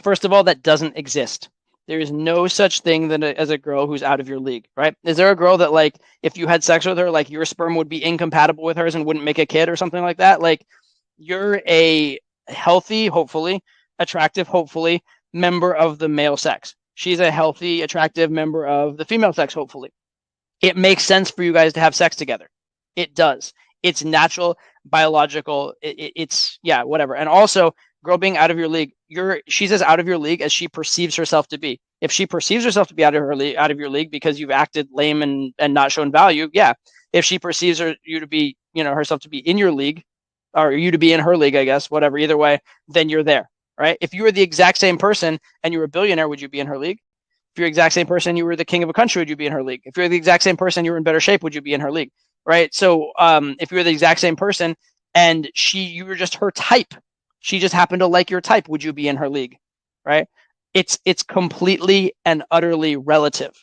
First of all, that doesn't exist. There is no such thing as a girl who's out of your league, right? Is there a girl that, like, if you had sex with her, like, your sperm would be incompatible with hers and wouldn't make a kid or something like that? Like, you're a healthy, hopefully, attractive, hopefully, member of the male sex. She's a healthy, attractive member of the female sex, hopefully. It makes sense for you guys to have sex together. It does. It's natural, biological. It's yeah, whatever. And also, girl being out of your league, she's as out of your league as she perceives herself to be. If she perceives herself to be out of your league because you've acted lame and not shown value, yeah. If she perceives you to be, herself to be in your league, or you to be in her league, I guess, whatever, either way, then you're there, right? If you were the exact same person and you were a billionaire, would you be in her league? If you're the exact same person, you were the king of a country, would you be in her league? If you're the exact same person, you were in better shape, would you be in her league? Right? So if you were the exact same person and you were just her type, she just happened to like your type, would you be in her league? Right? It's completely and utterly relative.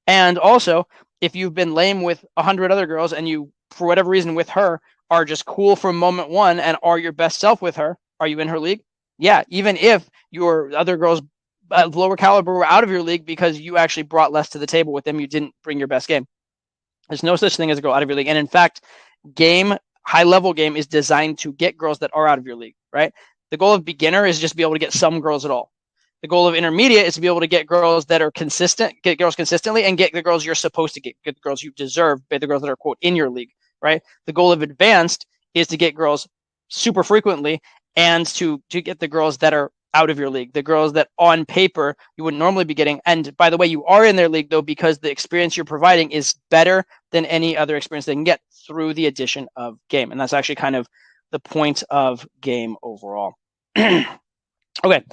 And also, if you've been lame with 100 other girls and you, for whatever reason, with her, are just cool from moment one and are your best self with her, are you in her league? Yeah, even if your other girls of lower caliber were out of your league because you actually brought less to the table with them, you didn't bring your best game. There's no such thing as a girl out of your league. And in fact, high-level game is designed to get girls that are out of your league, right? The goal of beginner is just to be able to get some girls at all. The goal of intermediate is to be able to get girls that are consistent, get girls consistently, and get the girls you're supposed to get the girls you deserve, the girls that are, quote, in your league, right? The goal of advanced is to get girls super frequently and to get the girls that are out of your league, the girls that on paper you wouldn't normally be getting. And by the way, you are in their league, though, because the experience you're providing is better than any other experience they can get through the addition of game. And that's actually kind of the point of game overall. Okay.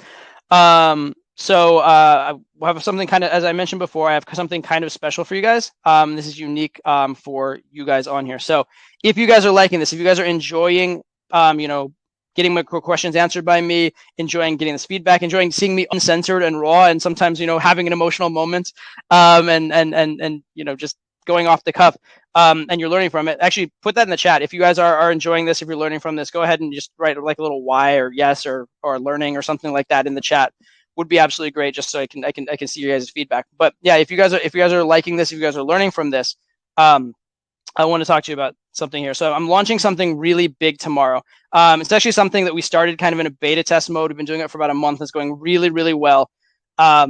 So I have something kind of, as I mentioned before, I have something kind of special for you guys. This is unique for you guys on here. So if you guys are liking this, if you guys are enjoying, getting my questions answered by me, enjoying getting this feedback, enjoying seeing me uncensored and raw, and sometimes, having an emotional moment, and just going off the cuff, and you're learning from it, actually put that in the chat. If you guys are enjoying this, if you're learning from this, go ahead and just write like a little Y or yes or learning or something like that in the chat. Would be absolutely great, just so I can see your guys' feedback. But yeah, if you guys are liking this, if you guys are learning from this, I want to talk to you about something here. So I'm launching something really big tomorrow. It's actually something that we started kind of in a beta test mode. We've been doing it for about a month. It's going really, really well. But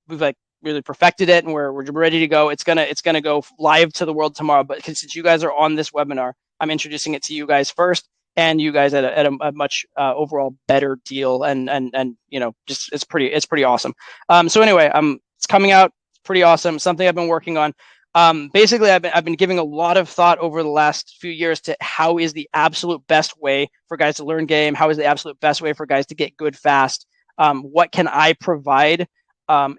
we've like really perfected it, and we're ready to go. It's gonna go live to the world tomorrow. But since you guys are on this webinar, I'm introducing it to you guys first, and you guys at a much overall better deal. And just it's pretty awesome. So anyway, it's coming out. It's pretty awesome. Something I've been working on. Basically, I've been giving a lot of thought over the last few years to how is the absolute best way for guys to learn game? How is the absolute best way for guys to get good fast? What can I provide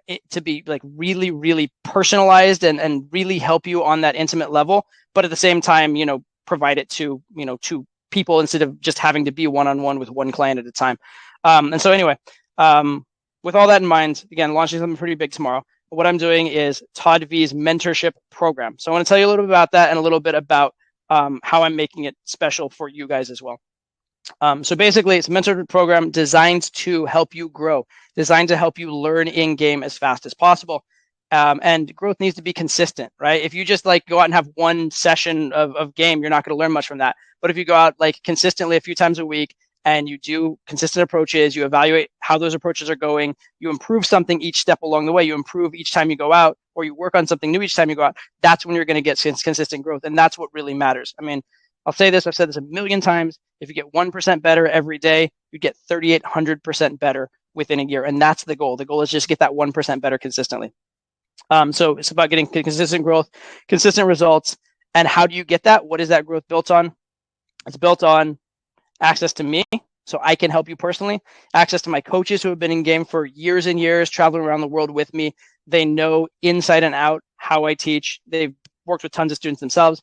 it to be like really, really personalized and really help you on that intimate level, but at the same time, provide it to, to people instead of just having to be one-on-one with one client at a time. And so anyway, with all that in mind, again, launching something pretty big tomorrow. What I'm doing is Todd V's mentorship program. So I want to tell you a little bit about that and a little bit about how I'm making it special for you guys as well. So basically, it's a mentorship program designed to help you grow, designed to help you learn in game as fast as possible. And growth needs to be consistent, right? If you just like go out and have one session of game, you're not going to learn much from that. But if you go out like consistently a few times a week and you do consistent approaches, you evaluate how those approaches are going, you improve something each step along the way, you improve each time you go out, or you work on something new each time you go out, that's when you're going to get consistent growth. And that's what really matters. I mean, I'll say this, I've said this a million times. If you get 1% better every day, you get 3,800% better within a year. And that's the goal. The goal is just get that 1% better consistently. So it's about getting consistent growth, consistent results. And how do you get that? What is that growth built on? It's built on access to me, so I can help you personally, access to my coaches who have been in game for years and years, traveling around the world with me. They know inside and out how I teach. They've worked with tons of students themselves.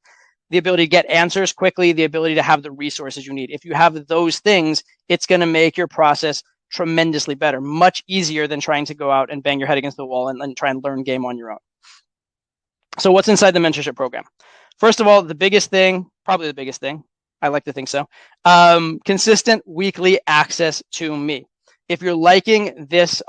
The ability to get answers quickly, the ability to have the resources you need. If you have those things, it's going to make your process tremendously better, much easier than trying to go out and bang your head against the wall and try and learn game on your own. So what's inside the mentorship program? First of all, the biggest thing, probably the biggest thing, I like to think so, consistent weekly access to me. If you're liking this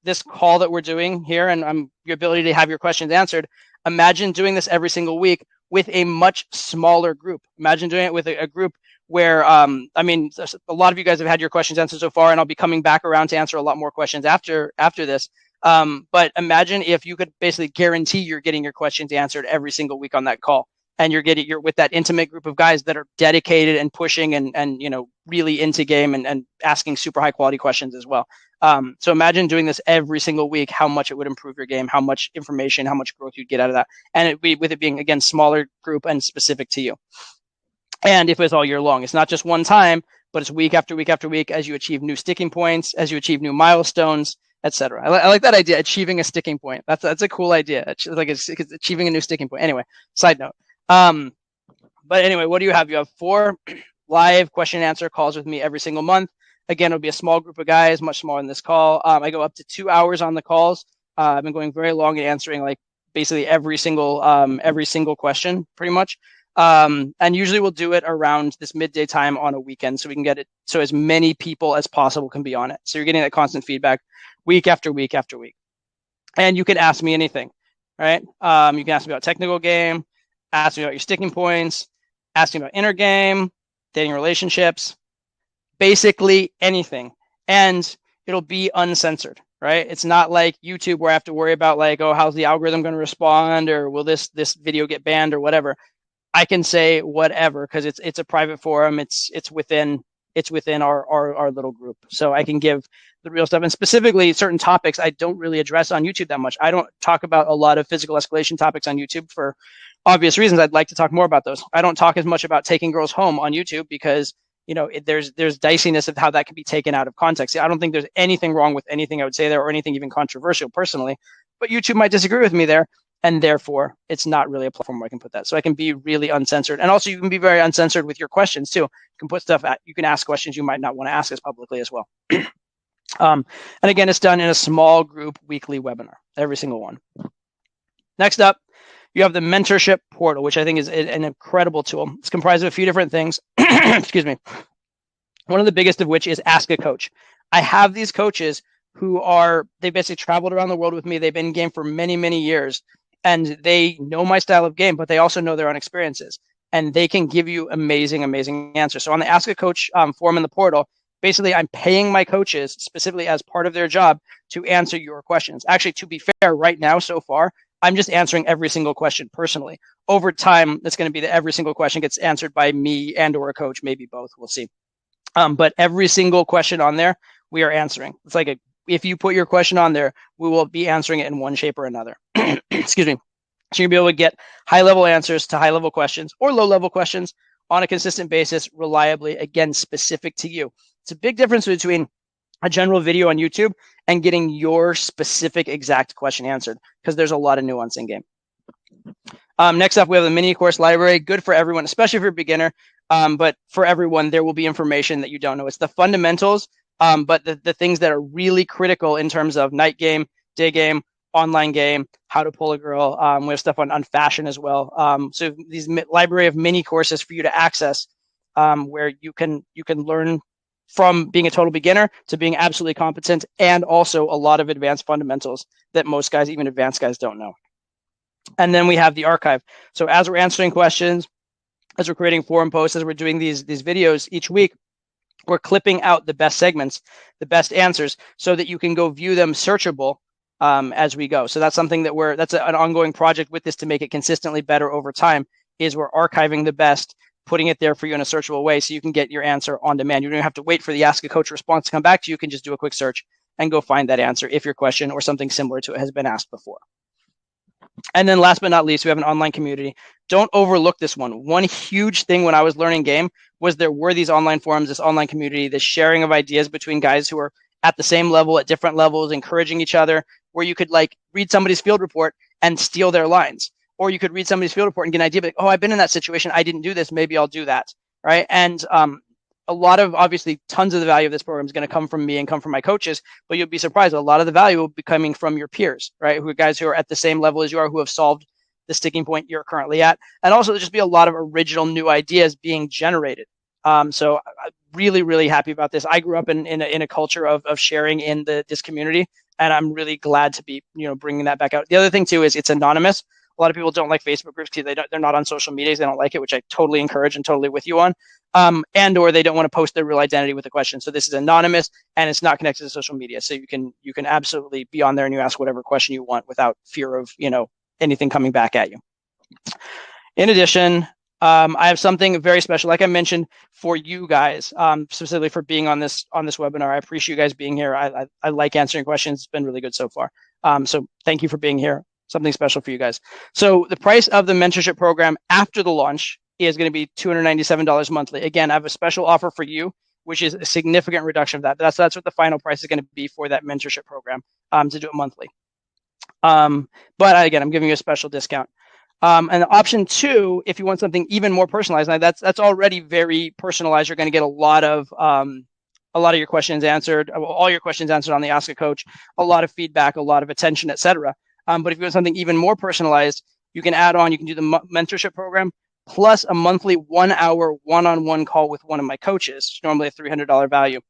this call that we're doing here and your ability to have your questions answered, imagine doing this every single week with a much smaller group. Imagine doing it with a group where, I mean, a lot of you guys have had your questions answered so far, and I'll be coming back around to answer a lot more questions after this. But imagine if you could basically guarantee you're getting your questions answered every single week on that call. And you're with that intimate group of guys that are dedicated and pushing and really into game and asking super high quality questions as well. So imagine doing this every single week, how much it would improve your game, how much information, how much growth you'd get out of that. And with it being, again, smaller group and specific to you. And if it's all year long, it's not just one time, but it's week after week after week as you achieve new sticking points, as you achieve new milestones, etc. I like that idea, achieving a sticking point. That's a cool idea. It's like it's achieving a new sticking point. Anyway, side note. But anyway, what do you have? You have 4 live question and answer calls with me every single month. Again, it'll be a small group of guys, much smaller than this call. I go up to 2 hours on the calls. I've been going very long and answering like basically every single question pretty much. And usually we'll do it around this midday time on a weekend so we can get it so as many people as possible can be on it. So you're getting that constant feedback week after week after week. And you can ask me anything, right? You can ask me about technical game, ask me about your sticking points, ask me about inner game, dating relationships, basically anything. And it'll be uncensored, right? It's not like YouTube where I have to worry about like, oh, how's the algorithm going to respond, or will this video get banned or whatever. I can say whatever because it's a private forum. It's within our little group. So I can give the real stuff, and specifically certain topics I don't really address on YouTube that much. I don't talk about a lot of physical escalation topics on YouTube for obvious reasons. I'd like to talk more about those. I don't talk as much about taking girls home on YouTube because there's diciness of how that can be taken out of context. I don't think there's anything wrong with anything I would say there or anything even controversial personally, but YouTube might disagree with me there. And therefore, it's not really a platform where I can put that. So I can be really uncensored. And also, you can be very uncensored with your questions, too. You can put stuff at, you can ask questions you might not want to ask us publicly as well. And again, it's done in a small group weekly webinar, every single one. Next up, you have the mentorship portal, which I think is an incredible tool. It's comprised of a few different things. Excuse me. One of the biggest of which is Ask a Coach. I have these coaches they basically traveled around the world with me. They've been in game for many, many years. And they know my style of game, but they also know their own experiences. And they can give you amazing, amazing answers. So on the Ask a Coach form in the portal, basically I'm paying my coaches specifically as part of their job to answer your questions. Actually, to be fair, right now, so far, I'm just answering every single question personally. Over time, it's going to be that every single question gets answered by me and or a coach, maybe both. We'll see. But every single question on there, we are answering. It's like if you put your question on there, we will be answering it in one shape or another. Excuse me. So you'll be able to get high-level answers to high-level questions or low-level questions on a consistent basis, reliably, again, specific to you. It's a big difference between a general video on YouTube and getting your specific exact question answered, because there's a lot of nuance in game. Next up, we have the mini course library. Good for everyone, especially if you're a beginner. But for everyone, there will be information that you don't know. It's the fundamentals, but the things that are really critical in terms of night game, day game, online game, how to pull a girl. We have stuff on fashion as well. So these library of mini courses for you to access, where you can learn from being a total beginner to being absolutely competent, and also a lot of advanced fundamentals that most guys, even advanced guys, don't know. And then we have the archive. So as we're answering questions, as we're creating forum posts, as we're doing these videos each week, we're clipping out the best segments, the best answers, so that you can go view them searchable as we go. So that's something that that's an ongoing project with this to make it consistently better over time, is we're archiving the best, putting it there for you in a searchable way so you can get your answer on demand. You don't have to wait for the Ask a Coach response to come back to you. You can just do a quick search and go find that answer if your question or something similar to it has been asked before. And then last but not least, we have an online community. Don't overlook this one. One huge thing when I was learning game was there were these online forums, this online community, this sharing of ideas between guys who are at the same level, at different levels, encouraging each other, where you could like read somebody's field report and steal their lines. Or you could read somebody's field report and get an idea, like, oh, I've been in that situation. I didn't do this. Maybe I'll do that. Right. And a lot of, obviously, tons of the value of this program is going to come from me and come from my coaches, but you'll be surprised. A lot of the value will be coming from your peers, right? Who are guys who are at the same level as you are, who have solved the sticking point you're currently at. And also there'll just be a lot of original new ideas being generated. So I'm really, really happy about this. I grew up in a culture of sharing in this community, and I'm really glad to be, bringing that back out. The other thing too is it's anonymous. A lot of people don't like Facebook groups because they're not on social media. They don't like it, which I totally encourage and totally with you on. And or they don't want to post their real identity with a question. So this is anonymous and it's not connected to social media. So you can absolutely be on there and you ask whatever question you want without fear of anything coming back at you. In addition, I have something very special, like I mentioned, for you guys, specifically for being on this webinar. I appreciate you guys being here. I like answering questions. It's been really good so far. So thank you for being here. Something special for you guys. So the price of the mentorship program after the launch is going to be $297 monthly. Again, I have a special offer for you, which is a significant reduction of that. That's what the final price is going to be for that mentorship program, to do it monthly. But again, I'm giving you a special discount. And option 2, if you want something even more personalized, now that's already very personalized. You're going to get a lot of your questions answered, all your questions answered on the Ask a Coach, a lot of feedback, a lot of attention, etc. But if you want something even more personalized, you can add on, you can do the mentorship program plus a monthly 1-hour one-on-one call with one of my coaches, normally a $300 value.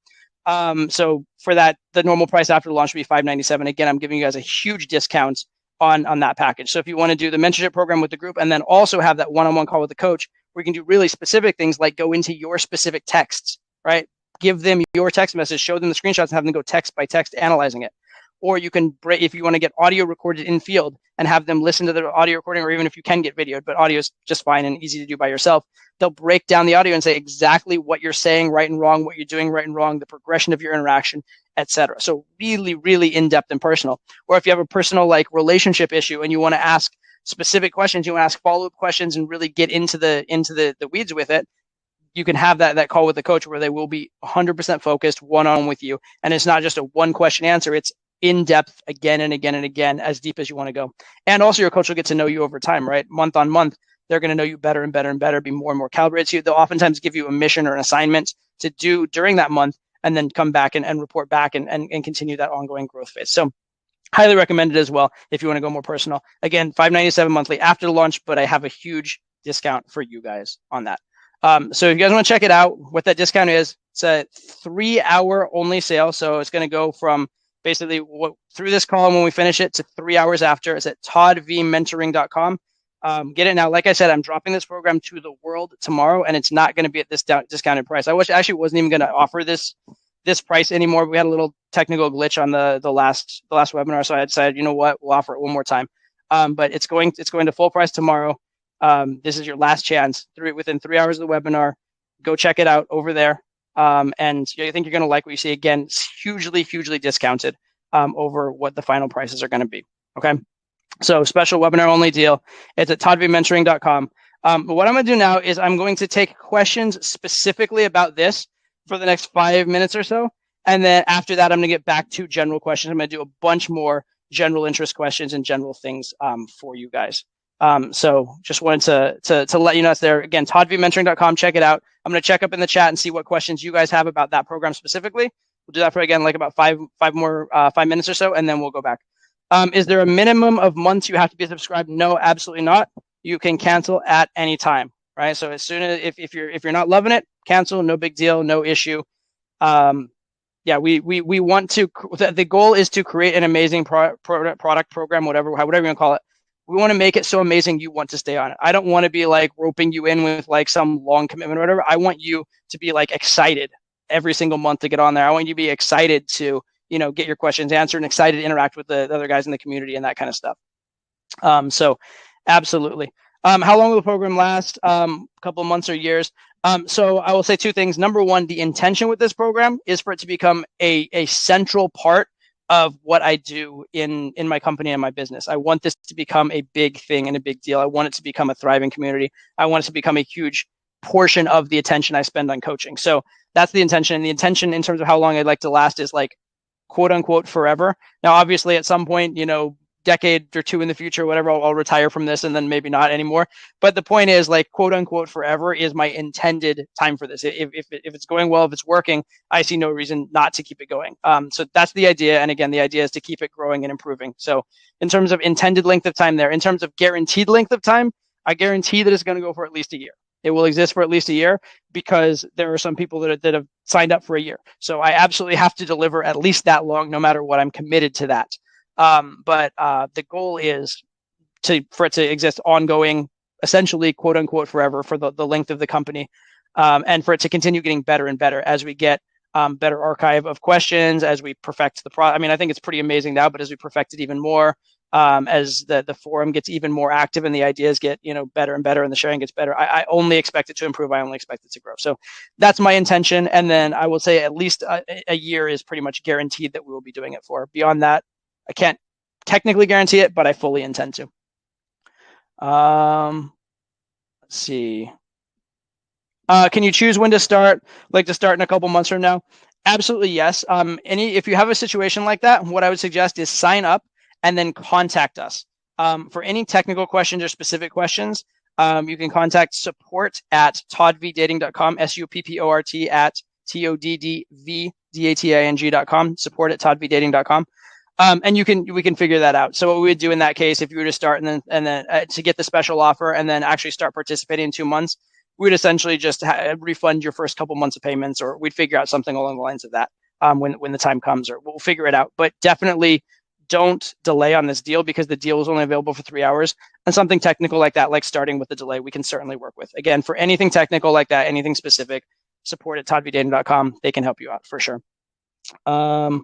So for that, the normal price after the launch would be $597. Again, I'm giving you guys a huge discount on that package. So if you want to do the mentorship program with the group and then also have that one-on-one call with the coach, where you can do really specific things like go into your specific texts, right? Give them your text message, show them the screenshots and have them go text by text analyzing it. Or you can break, if you want to get audio recorded in field and have them listen to the audio recording, or even if you can get videoed, but audio is just fine and easy to do by yourself. They'll break down the audio and say exactly what you're saying right and wrong, what you're doing right and wrong, the progression of your interaction, etc. So really, really in-depth and personal. Or if you have a personal like relationship issue and you want to ask specific questions, you want to ask follow-up questions and really get into the weeds with it, you can have that call with the coach where they will be 100% focused one-on-one with you. And it's not just a one question answer. It's in depth again and again and again, as deep as you want to go. And also your coach will get to know you over time, right? Month on month, they're going to know you better and better and better, be more and more calibrated to you. They'll oftentimes give you a mission or an assignment to do during that month and then come back and report back and continue that ongoing growth phase. So highly recommended as well if you want to go more personal. Again, $597 monthly after the launch, but I have a huge discount for you guys on that. So if you guys want to check it out, what that discount is, it's a 3-hour only sale. So it's going to go from basically through this call and when we finish it to 3 hours after. It's at toddvmentoring.com. Get it now. Like I said, I'm dropping this program to the world tomorrow, and it's not going to be at this discounted price. I actually wasn't even going to offer this price anymore. We had a little technical glitch on the last webinar, so I decided, you know what, we'll offer it one more time. But it's going to full price tomorrow. This is your last chance. Within 3 hours of the webinar, go check it out over there. And I think you're going to like what you see. Again, it's hugely, hugely discounted over what the final prices are going to be. Okay. So special webinar only deal. It's at toddvmentoring.com. But what I'm going to do now is I'm going to take questions specifically about this for the next 5 minutes or so. And then after that, I'm going to get back to general questions. I'm going to do a bunch more general interest questions and general things for you guys. So just wanted to let you know it's there. Again, toddvmentoring.com. Check it out. I'm going to check up in the chat and see what questions you guys have about that program specifically. We'll do that for, again, like about 5 minutes or so, and then we'll go back. Is there a minimum of months you have to be subscribed? No, absolutely not. You can cancel at any time, right? So as soon as if you're not loving it, cancel. No big deal, no issue. Yeah, we want to. The goal is to create an amazing product program, whatever you want to call it. We want to make it so amazing you want to stay on it. I don't want to be like roping you in with like some long commitment or whatever. I want you to be like excited every single month to get on there. I want you to be excited to get your questions answered and excited to interact with the other guys in the community and that kind of stuff. So absolutely. How long will the program last? A couple of months or years. So I will say two things. Number one, the intention with this program is for it to become a central part of what I do in my company and my business. I want this to become a big thing and a big deal. I want it to become a thriving community. I want it to become a huge portion of the attention I spend on coaching. So that's the intention. And the intention in terms of how long I'd like to last is like, quote unquote, forever. Now, obviously, at some point, decade or two in the future, whatever, I'll retire from this and then maybe not anymore. But the point is, like, quote unquote, forever is my intended time for this. If it's going well, if it's working, I see no reason not to keep it going. So that's the idea. And again, the idea is to keep it growing and improving. So in terms of intended length of time there, in terms of guaranteed length of time, I guarantee that it's going to go for at least a year. It will exist for at least a year because there are some people that have signed up for a year. So I absolutely have to deliver at least that long, no matter what. I'm committed to that. But the goal is for it to exist ongoing, essentially, quote unquote, forever for the length of the company, and for it to continue getting better and better as we get better archive of questions, as we perfect the product. I mean, I think it's pretty amazing now, but as we perfect it even more, as the forum gets even more active and the ideas get better and better and the sharing gets better, I only expect it to improve. I only expect it to grow. So that's my intention. And then I will say at least a year is pretty much guaranteed that we will be doing it for. Beyond that, I can't technically guarantee it, but I fully intend to. Let's see. Can you choose when to start? Like to start in a couple months from now? Absolutely, yes. If you have a situation like that, what I would suggest is sign up and then contact us. For any technical questions or specific questions, you can contact support at toddvdating.com, SUPPORT at TODDVDATING.com, support at toddvdating.com. And we can figure that out. So what we would do in that case, if you were to start and then to get the special offer and then actually start participating in 2 months, we would essentially just refund your first couple months of payments, or we'd figure out something along the lines of that when the time comes, or we'll figure it out. But definitely don't delay on this deal because the deal is only available for 3 hours. And something technical like that, like starting with the delay, we can certainly work with. Again, for anything technical like that, anything specific, support at toddvdating.com. They can help you out for sure. Do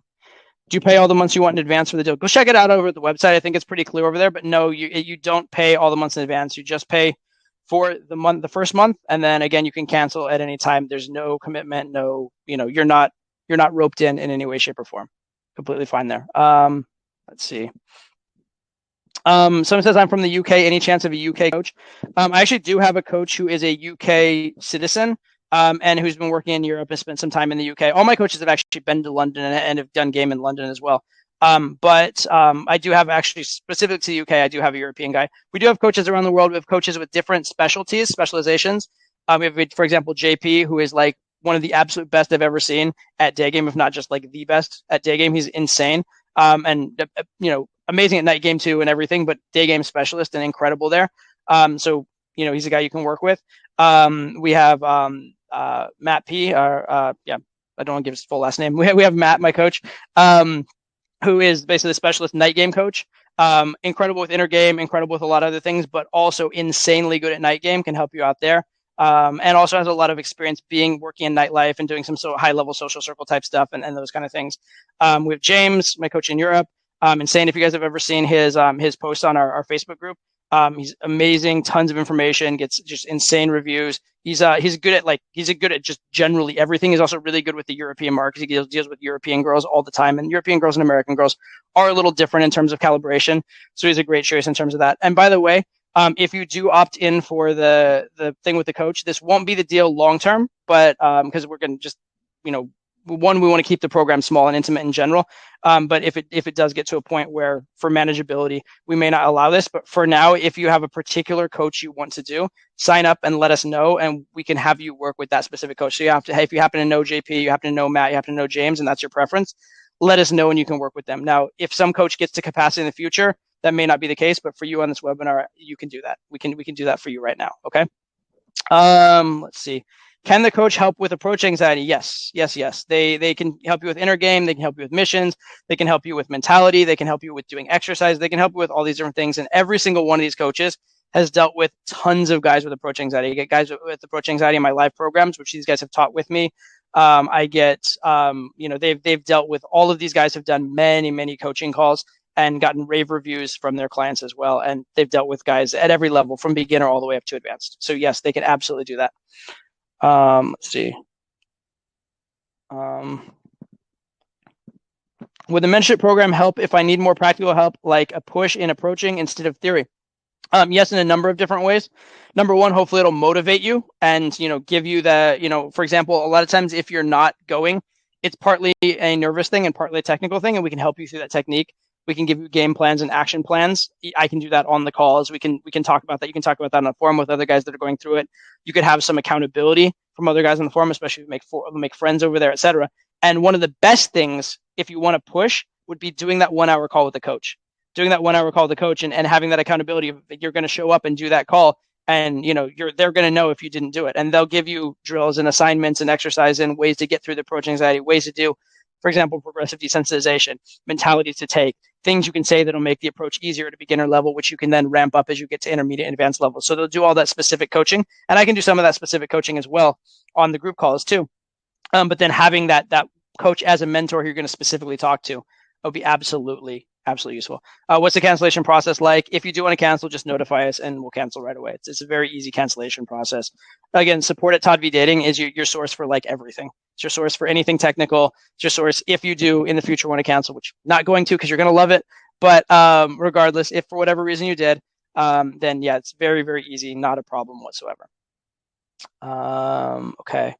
you pay all the months you want in advance for the deal? Go check it out over at the website. I think it's pretty clear over there. But no, you don't pay all the months in advance. You just pay for the first month, and then again you can cancel at any time. There's no commitment. No, you're not roped in any way, shape, or form. Completely fine there. Let's see. Someone says I'm from the UK. Any chance of a UK coach? I actually do have a coach who is a UK citizen. And who's been working in Europe and spent some time in the UK. All my coaches have actually been to London and have done game in London as well. But I do have actually specific to the UK, I do have a European guy. We do have coaches around the world. We have coaches with different specializations. We have, for example, JP, who is like one of the absolute best I've ever seen at day game, if not just like the best at day game. He's insane. And amazing at night game too and everything, but day game specialist and incredible there. So, he's a guy you can work with. We have Matt P. I don't want to give his full last name. We have Matt, my coach, who is basically the specialist night game coach. Incredible with inner game, incredible with a lot of other things, but also insanely good at night game, can help you out there. And also has a lot of experience working in nightlife and doing some high level social circle type stuff and those kind of things. We have James, my coach in Europe. Insane. If you guys have ever seen his post on our Facebook group, He's amazing, tons of information, gets just insane reviews. He's good at just generally everything. He's also really good with the European market. He deals with European girls all the time, and European girls and American girls are a little different in terms of calibration. So he's a great choice in terms of that. And by the way, if you do opt in for the thing with the coach, this won't be the deal long term, but because we're going to just, one, we want to keep the program small and intimate in general. But if it does get to a point where for manageability, we may not allow this. But for now, if you have a particular coach you want to do, sign up and let us know, and we can have you work with that specific coach. So if you happen to know JP, you happen to know Matt, you happen to know James, and that's your preference, let us know and you can work with them. Now, if some coach gets to capacity in the future, that may not be the case, but for you on this webinar, you can do that. We can do that for you right now. Okay. Let's see. Can the coach help with approach anxiety? Yes. They can help you with inner game. They can help you with missions. They can help you with mentality. They can help you with doing exercise. They can help you with all these different things. And every single one of these coaches has dealt with tons of guys with approach anxiety. You get guys with approach anxiety in my live programs, which these guys have taught with me. I get, they've dealt with all of these guys have done many coaching calls and gotten rave reviews from their clients as well. And they've dealt with guys at every level from beginner all the way up to advanced. So yes, they can absolutely do that. Let's see. Would the mentorship program help if I need more practical help, like a push in approaching instead of theory? Yes, in a number of different ways. Number one, hopefully it'll motivate you and, give you the, for example, a lot of times if you're not going, it's partly a nervous thing and partly a technical thing, and we can help you through that technique. We can give you game plans and action plans. I can do that on the calls. We can talk about that. You can talk about that on the forum with other guys that are going through it. You could have some accountability from other guys on the forum, especially if you make friends over there, etc. And one of the best things, if you want to push, would be doing that 1 hour call with the coach. Doing that 1 hour call with the coach and having that accountability. You're going to show up and do that call, and they're going to know if you didn't do it, and they'll give you drills and assignments and exercise and ways to get through the approach anxiety, ways to do, for example, progressive desensitization, mentalities to take, things you can say that'll make the approach easier at a beginner level, which you can then ramp up as you get to intermediate and advanced levels. So they'll do all that specific coaching, and I can do some of that specific coaching as well on the group calls too. But then having that coach as a mentor who you're going to specifically talk to will be absolutely useful. What's the cancellation process like? If you do want to cancel, just notify us and we'll cancel right away. It's a very easy cancellation process. Again, support at Todd V Dating is your source for like everything. It's your source for anything technical. It's your source if you do in the future want to cancel, which not going to because you're going to love it. But regardless, if for whatever reason you did, then yeah, it's very, very easy. Not a problem whatsoever. Okay.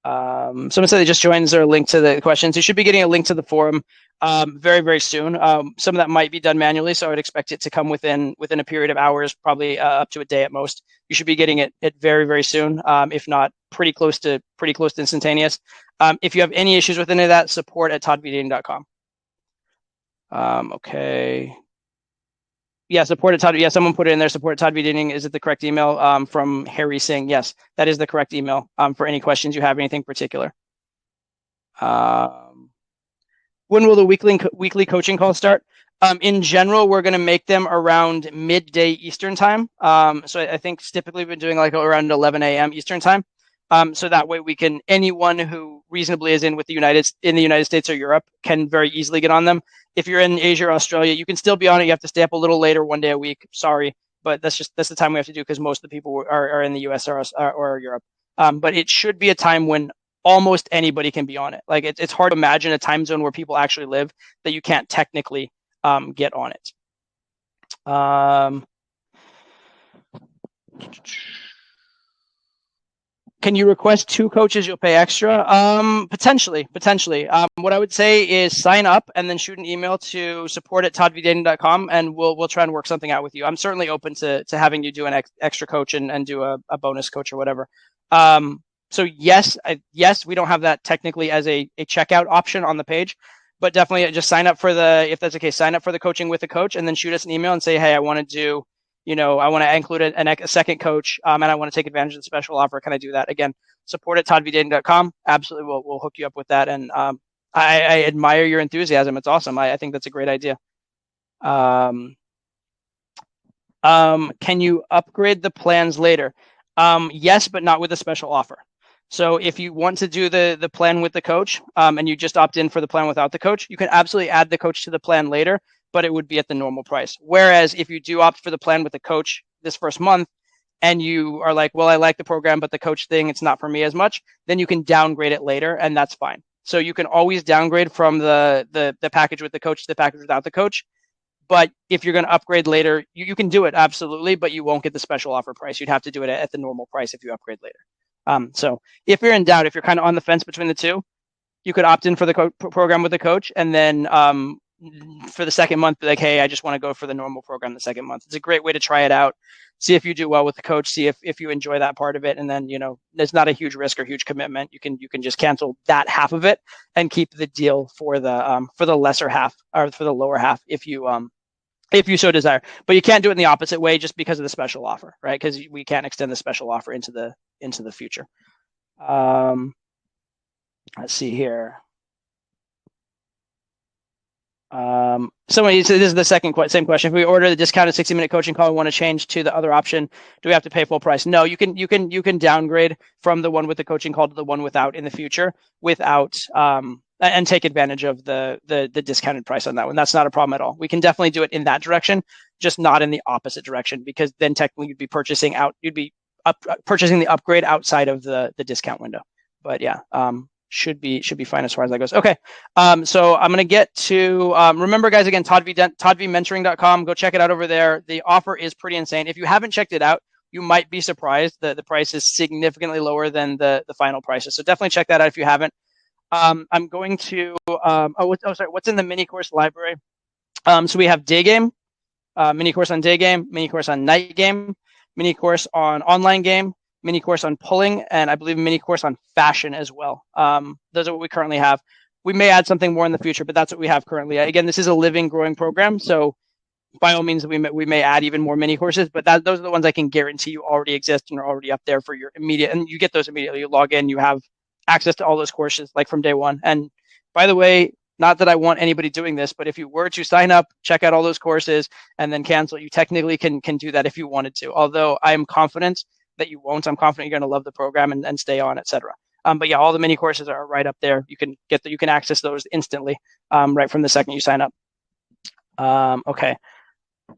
Someone said they just joined. Is there a link to the questions? You should be getting a link to the forum very, very soon. Some of that might be done manually, so I would expect it to come within a period of hours, probably up to a day at most. You should be getting it very, very soon, if not pretty close to instantaneous. If you have any issues with any of that, support at toddvdating.com. Okay. Yeah, support at Todd. Yeah, someone put it in there. Support at Todd V Dating. Is it the correct email? From Harry Singh. Yes, that is the correct email. For any questions you have, anything particular. When will the weekly coaching calls start? In general, we're going to make them around midday Eastern time. So I think typically we've been doing like around 11 a.m. Eastern time. So that way anyone who reasonably is in the United States or Europe can very easily get on them. If you're in Asia or Australia, you can still be on it. You have to stay up a little later, 1 day a week. Sorry, but that's the time we have to do because most of the people are in the US or Europe. But it should be a time when almost anybody can be on it. Like it's hard to imagine a time zone where people actually live that you can't technically get on it. Can you request 2 coaches? You'll pay extra. Potentially. What I would say is sign up and then shoot an email to support@toddvdating.com, and we'll try and work something out with you. I'm certainly open to having you do an extra coach and do a bonus coach or whatever. So yes, we don't have that technically as a checkout option on the page, but definitely just sign up if that's the case, sign up for the coaching with a coach, and then shoot us an email and say, hey, I want to do. I want to include a second coach, and I want to take advantage of the special offer. Can I do that? Again, support@toddvdating.com. Absolutely, we'll hook you up with that. And I admire your enthusiasm. It's awesome. I think that's a great idea. Can you upgrade the plans later? Yes, but not with a special offer. So if you want to do the plan with the coach, and you just opt in for the plan without the coach, you can absolutely add the coach to the plan later. but it would be at the normal price. Whereas if you do opt for the plan with the coach this first month, and you are like, well, I like the program, but the coach thing, it's not for me as much, then you can downgrade it later, and that's fine. So you can always downgrade from the package with the coach to the package without the coach. But if you're going to upgrade later, you can do it, absolutely, but you won't get the special offer price. You'd have to do it at the normal price if you upgrade later. So if you're in doubt, if you're kind of on the fence between the two, you could opt in for the program with the coach, and then for the second month, be like, hey, I just want to go for the normal program the second month. It's a great way to try it out, see if you do well with the coach, see if you enjoy that part of it, and then there's not a huge risk or huge commitment. You can just cancel that half of it and keep the deal for the lesser half, or for the lower half if you so desire. But you can't do it in the opposite way just because of the special offer, right? Because we can't extend the special offer into the future. Let's see here. Somebody said, this is the same question. If we order the discounted 60-minute coaching call, we want to change to the other option, do we have to pay full price? No, you can downgrade from the one with the coaching call to the one without in the future without and take advantage of the discounted price on that one. That's not a problem at all. We can definitely do it in that direction, just not in the opposite direction, because then technically you'd be purchasing the upgrade outside of the discount window. But yeah, should be fine as far as that goes. Okay. So I'm going to get to, remember guys, again, toddvmentoring.com. Go check it out over there. The offer is pretty insane. If you haven't checked it out, you might be surprised that the price is significantly lower than the final prices. So definitely check that out if you haven't. I'm going to, what's in the mini course library? So we have day game, mini course on day game, mini course on night game, mini course on online game, mini course on pulling, and I believe a mini course on fashion as well. Those are what we currently have. We may add something more in the future, but that's what we have currently. Again, this is a living, growing program, so by all means, we may add even more mini courses, but those are the ones I can guarantee you already exist and are already up there for your immediate, and you get those immediately. You log in, you have access to all those courses like from day one. And by the way, not that I want anybody doing this, but if you were to sign up, check out all those courses, and then cancel, you technically can do that if you wanted to. Although I am confident that you won't. I'm confident you're going to love the program and stay on, etc. But yeah, all the mini courses are right up there. You can access those instantly, right from the second you sign up. Okay.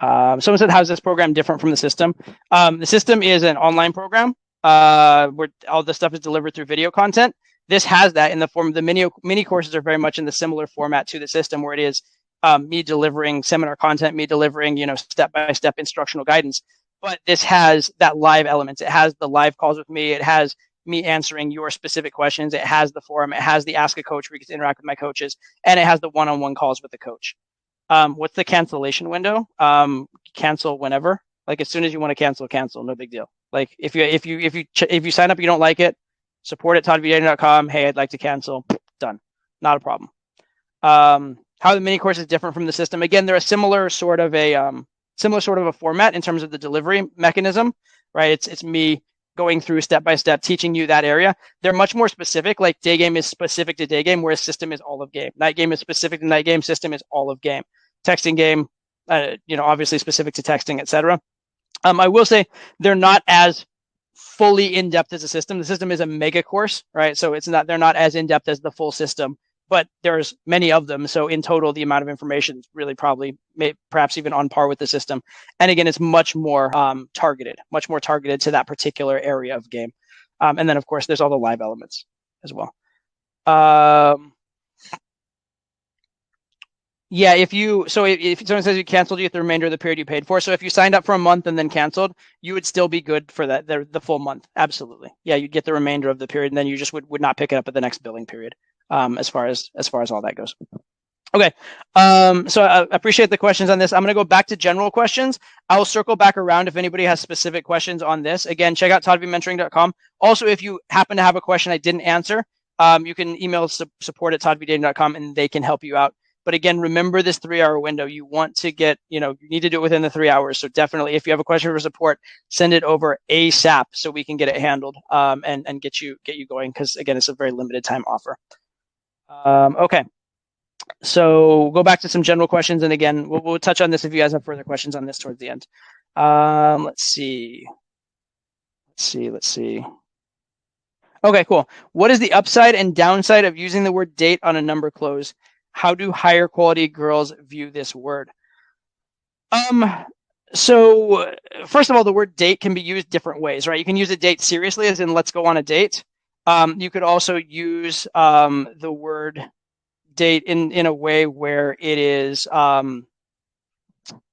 Someone said, how's this program different from the system? The system is an online program where all the stuff is delivered through video content. This has that in the form of the mini courses are very much in the similar format to the system, where it is me delivering seminar content, me delivering step-by-step instructional guidance. But this has that live elements. It has the live calls with me. It has me answering your specific questions. It has the forum. It has the Ask a Coach where you can interact with my coaches, and it has the one-on-one calls with the coach. What's the cancellation window? Cancel whenever. Like as soon as you want to cancel. No big deal. Like if you sign up, you don't like it, support at toddvdating.com. Hey, I'd like to cancel. Done. Not a problem. How the mini course is different from the system. Again, they're a similar sort of a format in terms of the delivery mechanism, right? It's me going through step by step, teaching you that area. They're much more specific. Like day game is specific to day game, whereas system is all of game. Night game is specific to night game. System is all of game. Texting game, obviously specific to texting, etc. I will say they're not as fully in depth as a system. The system is a mega course, right? So they're not as in depth as the full system, but there's many of them. So in total, the amount of information is really perhaps even on par with the system. And again, it's much more targeted to that particular area of game. And then of course, there's all the live elements as well. Yeah, if someone says you canceled, you get the remainder of the period you paid for. So if you signed up for a month and then canceled, you would still be good for the full month. Absolutely. Yeah, you'd get the remainder of the period, and then you just would not pick it up at the next billing period. As far as all that goes. Okay. So I appreciate the questions on this. I'm going to go back to general questions. I'll circle back around if anybody has specific questions on this. Again, check out toddvmentoring.com. Also, if you happen to have a question I didn't answer, you can email support at toddvdating.com and they can help you out. But again, remember this 3-hour window. You want to get, you need to do it within the 3 hours. So definitely, if you have a question for support, send it over ASAP so we can get it handled and get you going. Because again, it's a very limited time offer. Okay. So go back to some general questions. And again, we'll touch on this if you guys have further questions on this towards the end. Let's see. Okay, cool. What is the upside and downside of using the word date on a number close? How do higher quality girls view this word? Um, so first of all, the word date can be used different ways, right? You can use a date seriously, as in let's go on a date. You could also use the word date in a way where it is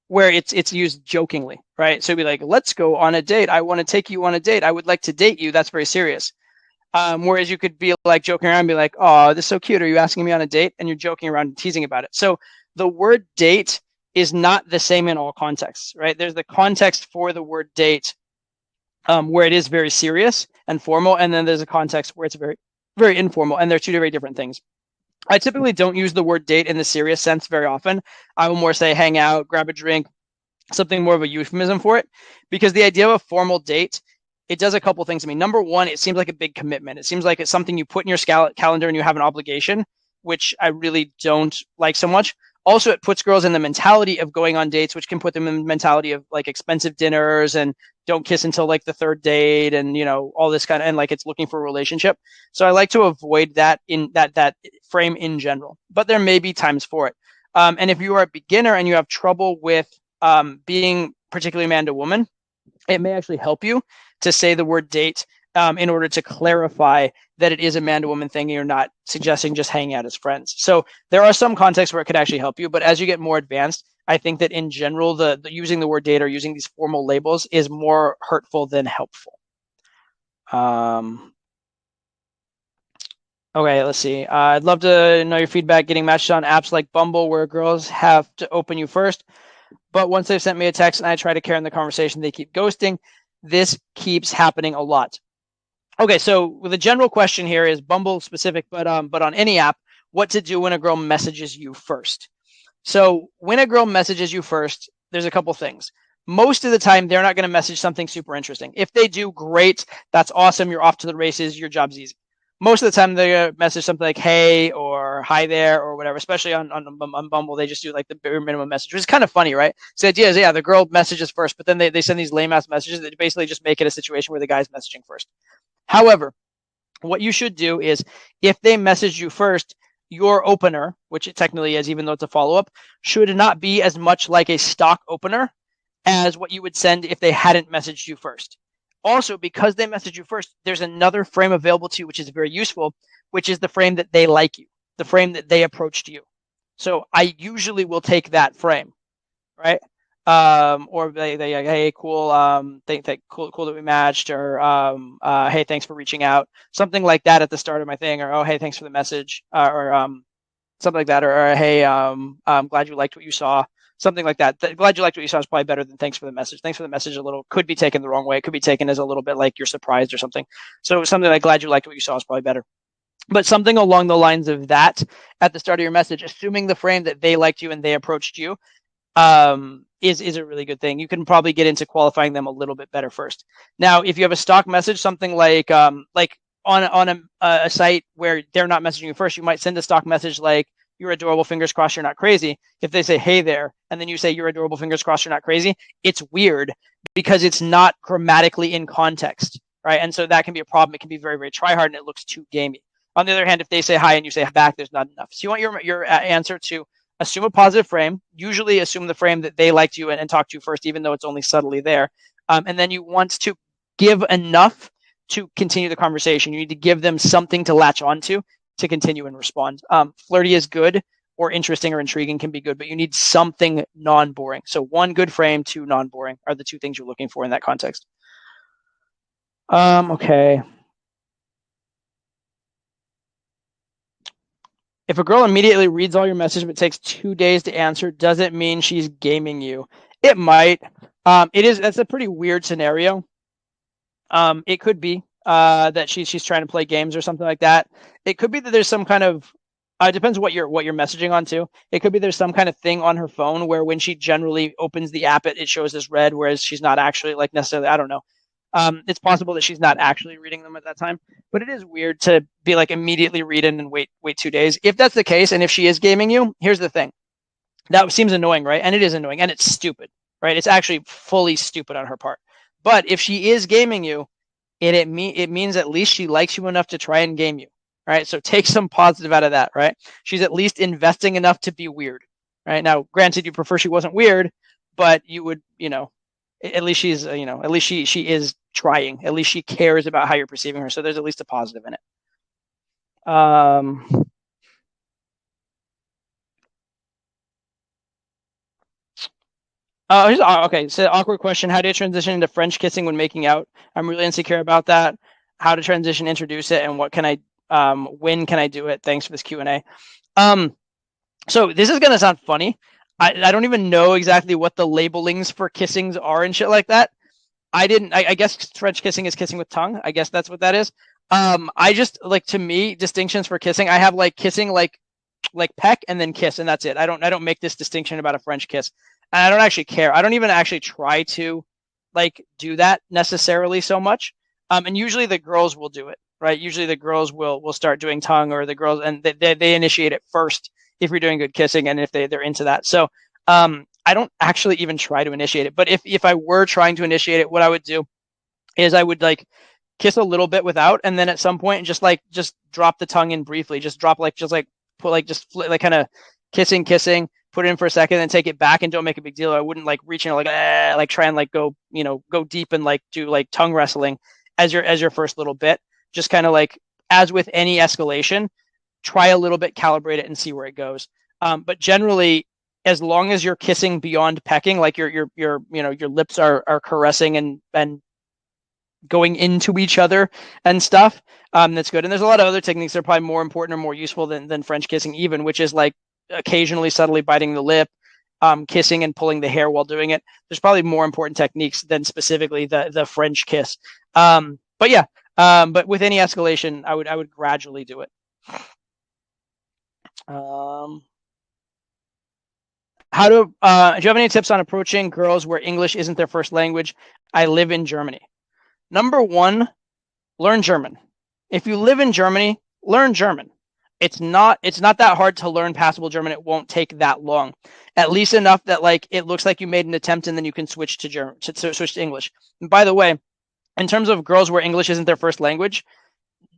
where it's used jokingly, right? So it'd be like, let's go on a date. I want to take you on a date. I would like to date you. That's very serious. Whereas you could be like joking around and be like, oh, this is so cute. Are you asking me on a date? And you're joking around and teasing about it. So the word date is not the same in all contexts, right? There's the context for the word date where it is very serious and formal. And then there's a context where it's very, very informal. And they're two very different things. I typically don't use the word date in the serious sense very often. I will more say hang out, grab a drink, something more of a euphemism for it, because the idea of a formal date, it does a couple things to me. Number one, it seems like a big commitment. It seems like it's something you put in your calendar and you have an obligation, which I really don't like so much. Also, it puts girls in the mentality of going on dates, which can put them in the mentality of like expensive dinners and don't kiss until like the third date and, all this kind of, and like it's looking for a relationship. So I like to avoid that in that frame in general, but there may be times for it. And if you are a beginner and you have trouble with being particularly man to woman, it may actually help you to say the word date in order to clarify that it is a man to woman thing and you're not suggesting just hanging out as friends. So there are some contexts where it could actually help you, but as you get more advanced, I think that in general, the using the word date or using these formal labels is more hurtful than helpful. Okay, let's see. I'd love to know your feedback getting matched on apps like Bumble where girls have to open you first. But once they've sent me a text and I try to carry on the conversation, they keep ghosting. This keeps happening a lot. Okay, so the general question here is Bumble specific, but on any app, what to do when a girl messages you first. So when a girl messages you first, there's a couple things. Most of the time, they're not going to message something super interesting. If they do, great. That's awesome. You're off to the races. Your job's easy. Most of the time, they're going to message something like "Hey" or "Hi there" or whatever. Especially on Bumble, they just do like the bare minimum message, which is kind of funny, right? So the idea is, yeah, the girl messages first, but then they send these lame ass messages that basically just make it a situation where the guy's messaging first. However, what you should do is if they message you first, your opener, which it technically is, even though it's a follow up, should not be as much like a stock opener as what you would send if they hadn't messaged you first. Also, because they messaged you first, there's another frame available to you, which is very useful, which is the frame that they like you, the frame that they approached you. So I usually will take that frame, right? Or they hey, cool, cool that we matched, or hey, thanks for reaching out, something like that at the start of my thing, or oh, hey, thanks for the message, or something like that, or hey, I'm glad you liked what you saw, something like that. Glad you liked what you saw is probably better than thanks for the message. Thanks for the message a little could be taken the wrong way. It could be taken as a little bit like you're surprised or something. So something like glad you liked what you saw is probably better. But something along the lines of that at the start of your message, assuming the frame that they liked you and they approached you, is a really good thing. You can probably get into qualifying them a little bit better first. Now, if you have a stock message, something like on a site where they're not messaging you first, you might send a stock message like "You're adorable, fingers crossed you're not crazy." If they say "Hey there," and then you say "You're adorable, fingers crossed you're not crazy," it's weird because it's not grammatically in context, right? And so that can be a problem. It can be very, very try hard and it looks too gamey. On the other hand, if they say hi and you say back, there's not enough. So you want your answer to assume a positive frame, usually assume the frame that they liked you and talked to you first, even though it's only subtly there. And then you want to give enough to continue the conversation. You need to give them something to latch onto to continue and respond. Flirty is good, or interesting or intriguing can be good, but you need something non-boring. So one good frame, two non-boring are the two things you're looking for in that context. Okay. If a girl immediately reads all your messages but takes 2 days to answer, does it mean she's gaming you? It might. That's a pretty weird scenario. It could be that she's trying to play games or something like that. It could be that there's some kind of it depends what you're messaging on too. It could be there's some kind of thing on her phone where when she generally opens the app, it shows as red, whereas she's not actually like necessarily. I don't know. It's possible that she's not actually reading them at that time, but it is weird to be like immediately read in and wait 2 days. If that's the case, and if she is gaming you, here's the thing. That seems annoying, right? And it is annoying, and it's stupid, right? It's actually fully stupid on her part. But if she is gaming you, it means at least she likes you enough to try and game you, right? So take some positive out of that, right? She's at least investing enough to be weird, right? Now, granted, you prefer she wasn't weird, but you would, at least she's, at least she is trying. At least she cares about how you're perceiving her. So there's at least a positive in it. Okay. So awkward question: how do you transition into French kissing when making out? I'm really insecure about that. How to transition, introduce it, and what can I, when can I do it? Thanks for this Q&A. Um, so this is gonna sound funny. I don't even know exactly what the labelings for kissings are and shit like that. I guess French kissing is kissing with tongue. I guess that's what that is. I just like, to me, distinctions for kissing. I have like kissing like peck and then kiss, and that's it. I don't make this distinction about a French kiss. And I don't actually care. I don't even actually try to like do that necessarily so much. And usually the girls will do it, right? Usually the girls will start doing tongue, or the girls, and they initiate it first if you're doing good kissing and if they're into that. So I don't actually even try to initiate it. But if I were trying to initiate it, what I would do is I would like kiss a little bit without, and then at some point just drop the tongue in briefly. Just drop just like put like just like kind of kissing, put it in for a second, and take it back, and don't make a big deal. I wouldn't like reach in like try and like go deep and like do like tongue wrestling as your first little bit. Just kind of like, as with any escalation, try a little bit, calibrate it, and see where it goes. But generally, as long as you're kissing beyond pecking, like your lips are caressing and going into each other and stuff, that's good. And there's a lot of other techniques that are probably more important or more useful than French kissing even, which is like occasionally subtly biting the lip, kissing and pulling the hair while doing it. There's probably more important techniques than specifically the French kiss. But yeah, but with any escalation, I would gradually do it. Do you have any tips on approaching girls where English isn't their first language? I live in Germany. Number one, learn German. If you live in Germany, learn German. It's not that hard to learn passable German. It won't take that long, at least enough that like it looks like you made an attempt, and then you can switch to German, switch to English. And by the way, in terms of girls where English isn't their first language,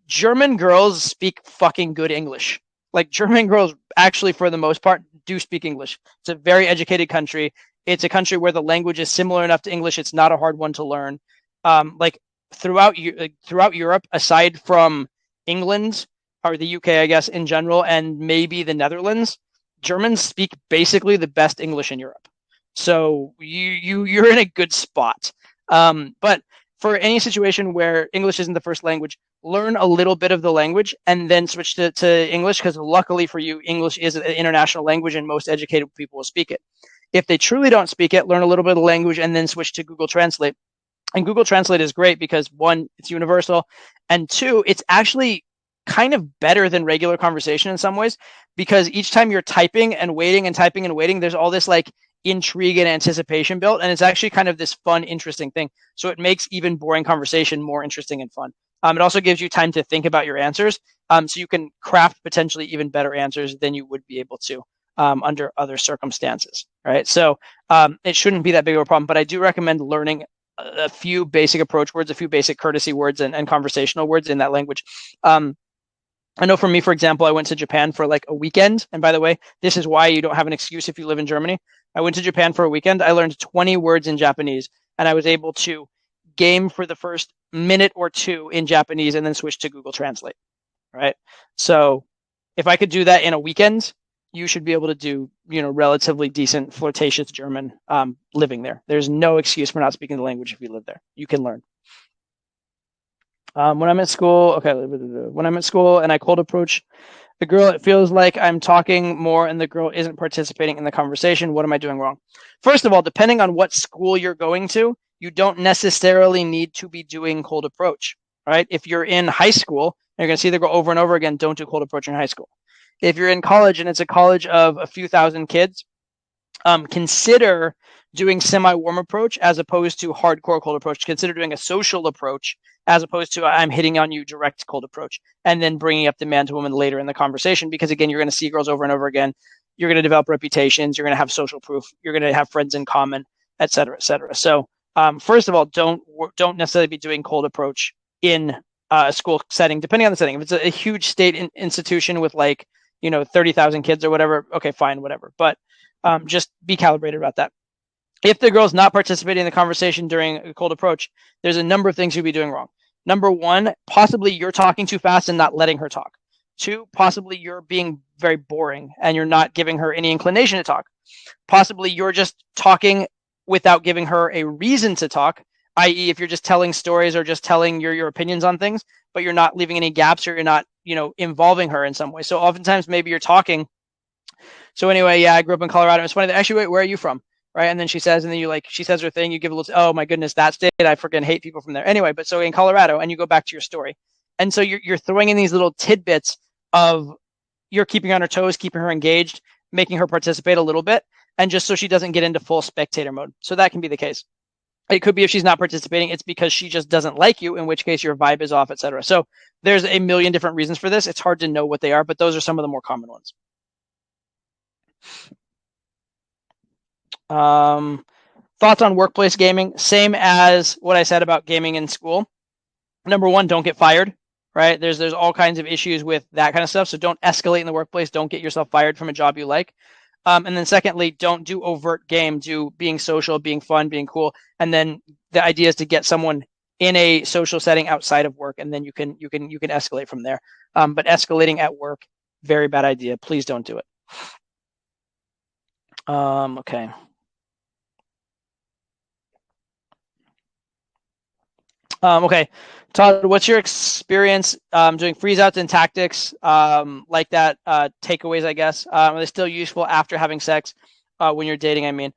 German girls speak fucking good English. Like, German girls actually, for the most part, do speak English. It's a very educated country. It's a country where the language is similar enough to English. It's not a hard one to learn. Like throughout Europe, aside from England or the UK, I guess in general, and maybe the Netherlands, Germans speak basically the best English in Europe. So you're in a good spot. But for any situation where English isn't the first language, learn a little bit of the language and then switch to English, because luckily for you, English is an international language and most educated people will speak it. If they truly don't speak it, learn a little bit of the language and then switch to Google Translate. And Google Translate is great because, one, it's universal, and two, it's actually kind of better than regular conversation in some ways, because each time you're typing and waiting and typing and waiting, there's all this like intrigue and anticipation built, and it's actually kind of this fun, interesting thing. So it makes even boring conversation more interesting and fun. It also gives you time to think about your answers, so you can craft potentially even better answers than you would be able to under other circumstances, right? So it shouldn't be that big of a problem, but I do recommend learning a few basic approach words, a few basic courtesy words and conversational words in that language. I know for me, for example, I went to Japan for like a weekend. And by the way, this is why you don't have an excuse if you live in Germany. I went to Japan for a weekend. I learned 20 words in Japanese, and I was able to game for the first minute or two in Japanese and then switch to Google Translate, right? So if I could do that in a weekend, you should be able to do, relatively decent, flirtatious German living there. There's no excuse for not speaking the language if you live there. You can learn. When I'm at school and I cold approach the girl, it feels like I'm talking more and the girl isn't participating in the conversation. What am I doing wrong? First of all, depending on what school you're going to, you don't necessarily need to be doing cold approach, right? If you're in high school and you're going to see the girl over and over again, don't do cold approach in high school. If you're in college and it's a college of a few thousand kids, consider doing semi-warm approach as opposed to hardcore cold approach. Consider doing a social approach as opposed to I'm hitting on you direct cold approach, and then bringing up the man to woman later in the conversation, because again, you're going to see girls over and over again. You're going to develop reputations. You're going to have social proof. You're going to have friends in common, et cetera, et cetera. So first of all, don't necessarily be doing cold approach in a school setting, depending on the setting. If it's a huge state institution with 30,000 kids or whatever, okay, fine, whatever. But just be calibrated about that. If the girl's not participating in the conversation during a cold approach, there's a number of things you'd be doing wrong. Number one, possibly you're talking too fast and not letting her talk. Two, possibly you're being very boring and you're not giving her any inclination to talk. Possibly you're just talking without giving her a reason to talk, i.e., if you're just telling stories or just telling your opinions on things, but you're not leaving any gaps or you're not, involving her in some way. So oftentimes maybe you're talking. So anyway, yeah, I grew up in Colorado. It's funny. Actually, wait, where are you from? Right. And then she says, and then she says her thing. You give a little, oh my goodness, that state. I freaking hate people from there. Anyway, but so in Colorado, and you go back to your story. And so you're throwing in these little tidbits of you're keeping her on her toes, keeping her engaged, making her participate a little bit, and just so she doesn't get into full spectator mode. So that can be the case. It could be if she's not participating, it's because she just doesn't like you, in which case your vibe is off, etc. So there's a million different reasons for this. It's hard to know what they are, but those are some of the more common ones. Thoughts on workplace gaming? Same as what I said about gaming in school. Number one, don't get fired, right? There's all kinds of issues with that kind of stuff. So don't escalate in the workplace. Don't get yourself fired from a job you like. And then secondly, don't do overt game. Do being social, being fun, being cool. And then the idea is to get someone in a social setting outside of work, and then you can escalate from there. But escalating at work, very bad idea. Please don't do it. Okay. Okay, Todd, what's your experience doing freeze outs and tactics like that? Takeaways, I guess. Are they still useful after having sex when you're dating? I mean,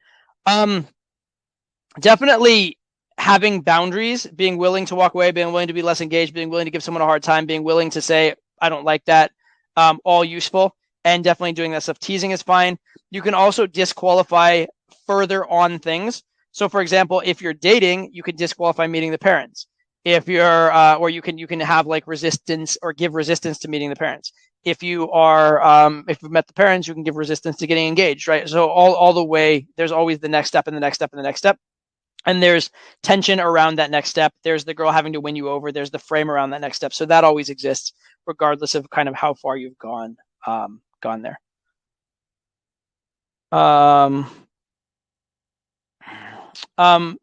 definitely having boundaries, being willing to walk away, being willing to be less engaged, being willing to give someone a hard time, being willing to say, I don't like that, all useful. And definitely doing that stuff. Teasing is fine. You can also disqualify further on things. So, for example, if you're dating, you can disqualify meeting the parents. If you're, or you can have like resistance or give resistance to meeting the parents. If you are, if you've met the parents, you can give resistance to getting engaged, right? So all the way, there's always the next step and the next step and the next step. And there's tension around that next step. There's the girl having to win you over. There's the frame around that next step. So that always exists, regardless of kind of how far you've gone there. So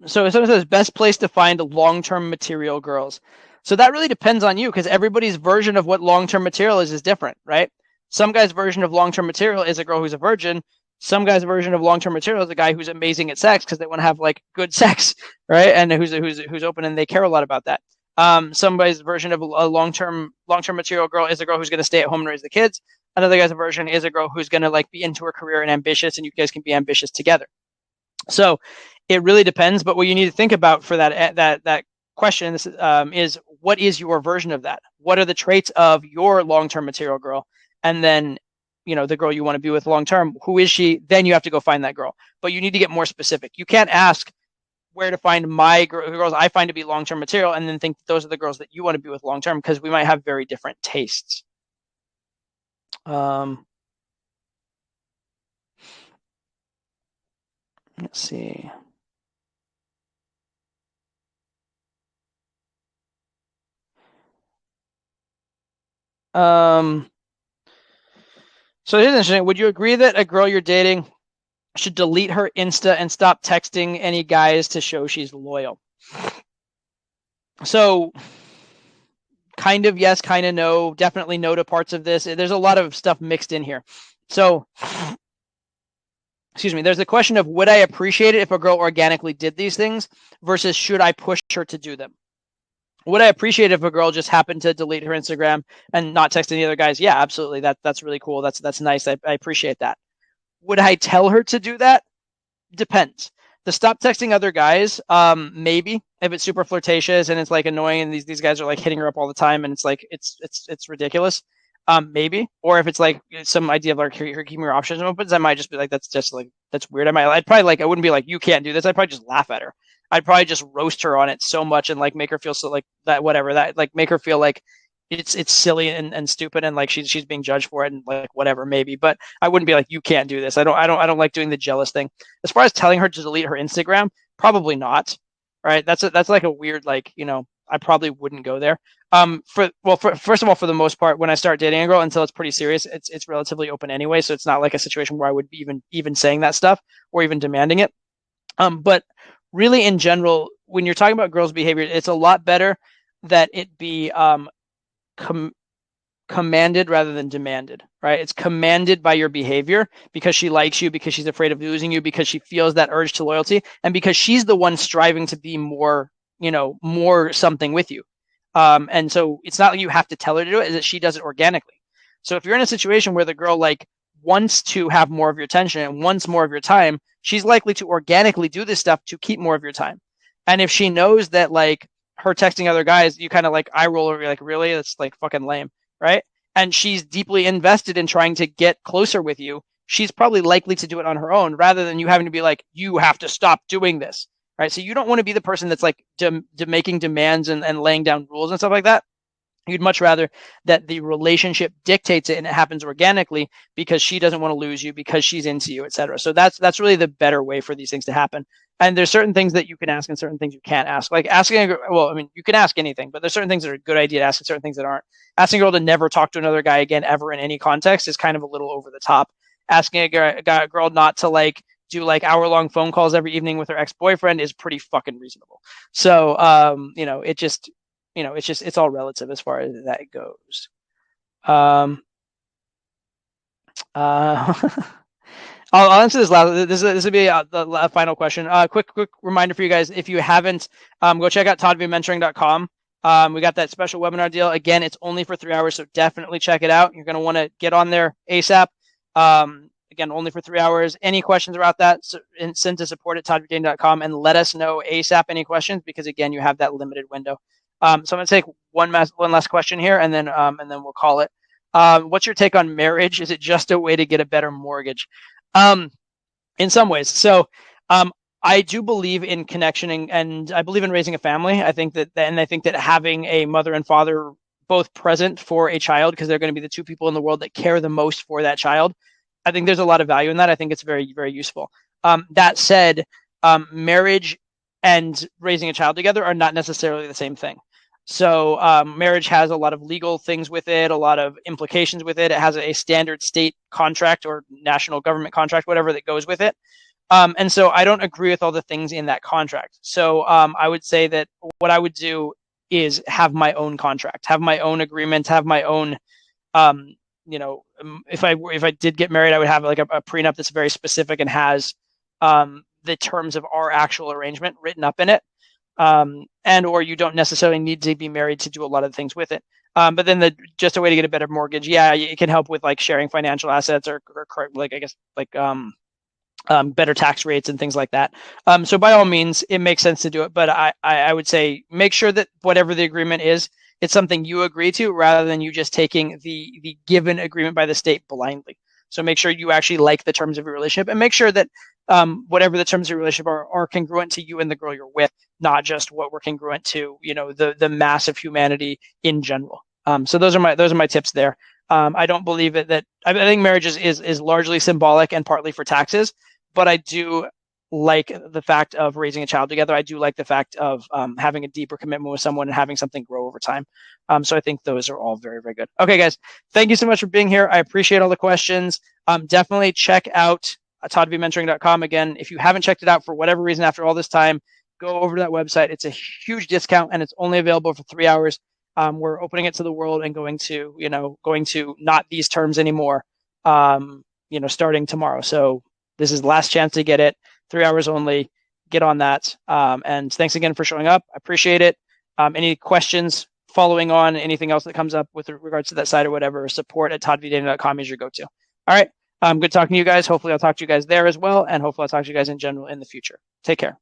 someone says best place to find long-term material girls. So that really depends on you, because everybody's version of what long-term material is different, right? Some guy's version of long-term material is a girl who's a virgin. Some guy's version of long-term material is a guy who's amazing at sex because they want to have like good sex, right? And who's open and they care a lot about that. Somebody's version of a long-term material girl is a girl who's going to stay at home and raise the kids. Another guy's version is a girl who's going to like be into her career and ambitious, and you guys can be ambitious together. So it really depends. But what you need to think about for that question is what is your version of that? What are the traits of your long-term material girl? And then, the girl you want to be with long-term, who is she? Then you have to go find that girl. But you need to get more specific. You can't ask where to find my girls I find to be long-term material and then think those are the girls that you want to be with long-term, because we might have very different tastes. Let's see. So here's interesting. Would you agree that a girl you're dating should delete her Insta and stop texting any guys to show she's loyal? So kind of yes, kind of no, definitely no to parts of this. There's a lot of stuff mixed in here. So, excuse me, there's the question of would I appreciate it if a girl organically did these things versus should I push her to do them? Would I appreciate if a girl just happened to delete her Instagram and not text any other guys? Yeah, absolutely. That's really cool. That's nice. I appreciate that. Would I tell her to do that? Depends. To stop texting other guys, maybe if it's super flirtatious and it's like annoying and these guys are like hitting her up all the time and it's like it's ridiculous. Maybe. Or if it's like some idea of like keeping your options open, I might just be like that's weird. I'd probably I wouldn't be like you can't do this. I'd probably just laugh at her. I'd probably just roast her on it so much and like make her feel so like that whatever that like make her feel like it's silly and stupid and like she's being judged for it and like whatever maybe. But I wouldn't be like you can't do this. I don't like doing the jealous thing. As far as telling her to delete her Instagram, probably not. Right? That's like a weird like I probably wouldn't go there. First of all, for the most part, when I start dating a girl until it's pretty serious, it's relatively open anyway. So it's not like a situation where I would be even saying that stuff or even demanding it. But really, in general, when you're talking about girls' behavior, it's a lot better that it be com- commanded rather than demanded, right? It's commanded by your behavior because she likes you, because she's afraid of losing you, because she feels that urge to loyalty, and because she's the one striving to be more, more something with you. And so it's not like you have to tell her to do it, is that she does it organically. So if you're in a situation where the girl like wants to have more of your attention and wants more of your time, she's likely to organically do this stuff to keep more of your time. And if she knows that like her texting other guys, you kind of like eye roll over, you're like, really? That's like fucking lame, right? And she's deeply invested in trying to get closer with you. She's probably likely to do it on her own rather than you having to be like, you have to stop doing this, right? So you don't want to be the person that's like making demands and laying down rules and stuff like that. You'd much rather that the relationship dictates it and it happens organically because she doesn't want to lose you, because she's into you, etc. So that's really the better way for these things to happen. And there's certain things that you can ask and certain things you can't ask. Like asking, well, I mean, you can ask anything, but there's certain things that are a good idea to ask and certain things that aren't. Asking a girl to never talk to another guy again ever in any context is kind of a little over the top. Asking a girl not to like do like hour-long phone calls every evening with her ex-boyfriend is pretty fucking reasonable. So, it's all relative as far as that goes. Uh, I'll answer this last. This will be the final question. Quick reminder for you guys: if you haven't, go check out toddvmentoring.com. We got that special webinar deal. Again, it's only for 3 hours, so definitely check it out. You're going to want to get on there ASAP. Again, only for 3 hours. Any questions about that, send to support@toddvdating.com and let us know ASAP any questions, because again, you have that limited window. So I'm going to take one last question here, and then we'll call it. What's your take on marriage? Is it just a way to get a better mortgage? In some ways. So I do believe in connection, and I believe in raising a family. I think that having a mother and father both present for a child, because they're going to be the two people in the world that care the most for that child, I think there's a lot of value in that. I think it's very, very useful. That said, marriage and raising a child together are not necessarily the same thing. So marriage has a lot of legal things with it, a lot of implications with it. It has a standard state contract or national government contract, whatever, that goes with it. And so I don't agree with all the things in that contract. So I would say that what I would do is have my own contract, have my own agreement, have my own, if I did get married, I would have like a prenup that's very specific and has the terms of our actual arrangement written up in it. Or you don't necessarily need to be married to do a lot of things with it. But then just a way to get a better mortgage, yeah, it can help with like sharing financial assets or like, I guess, like better tax rates and things like that. So by all means, it makes sense to do it. But I would say make sure that whatever the agreement is, it's something you agree to rather than you just taking the given agreement by the state blindly. So make sure you actually like the terms of your relationship, and make sure that whatever the terms of your relationship are congruent to you and the girl you're with, not just what we're congruent to, the mass of humanity in general. So those are my tips there. I don't believe that I think marriage is largely symbolic and partly for taxes, but I do like the fact of raising a child together. I do like the fact of having a deeper commitment with someone and having something grow over time. So I think those are all very, very good. Okay, guys, thank you so much for being here. I appreciate all the questions. Definitely check out toddvmentoring.com. Again, if you haven't checked it out for whatever reason after all this time, go over to that website. It's a huge discount, and it's only available for 3 hours. We're opening it to the world and going to not these terms anymore, starting tomorrow. So this is the last chance to get it. 3 hours only. Get on that. And thanks again for showing up. I appreciate it. Any questions following on anything else that comes up with regards to that site or whatever, support@toddvdating.com is your go-to. All right. Good talking to you guys. Hopefully I'll talk to you guys there as well. And hopefully I'll talk to you guys in general in the future. Take care.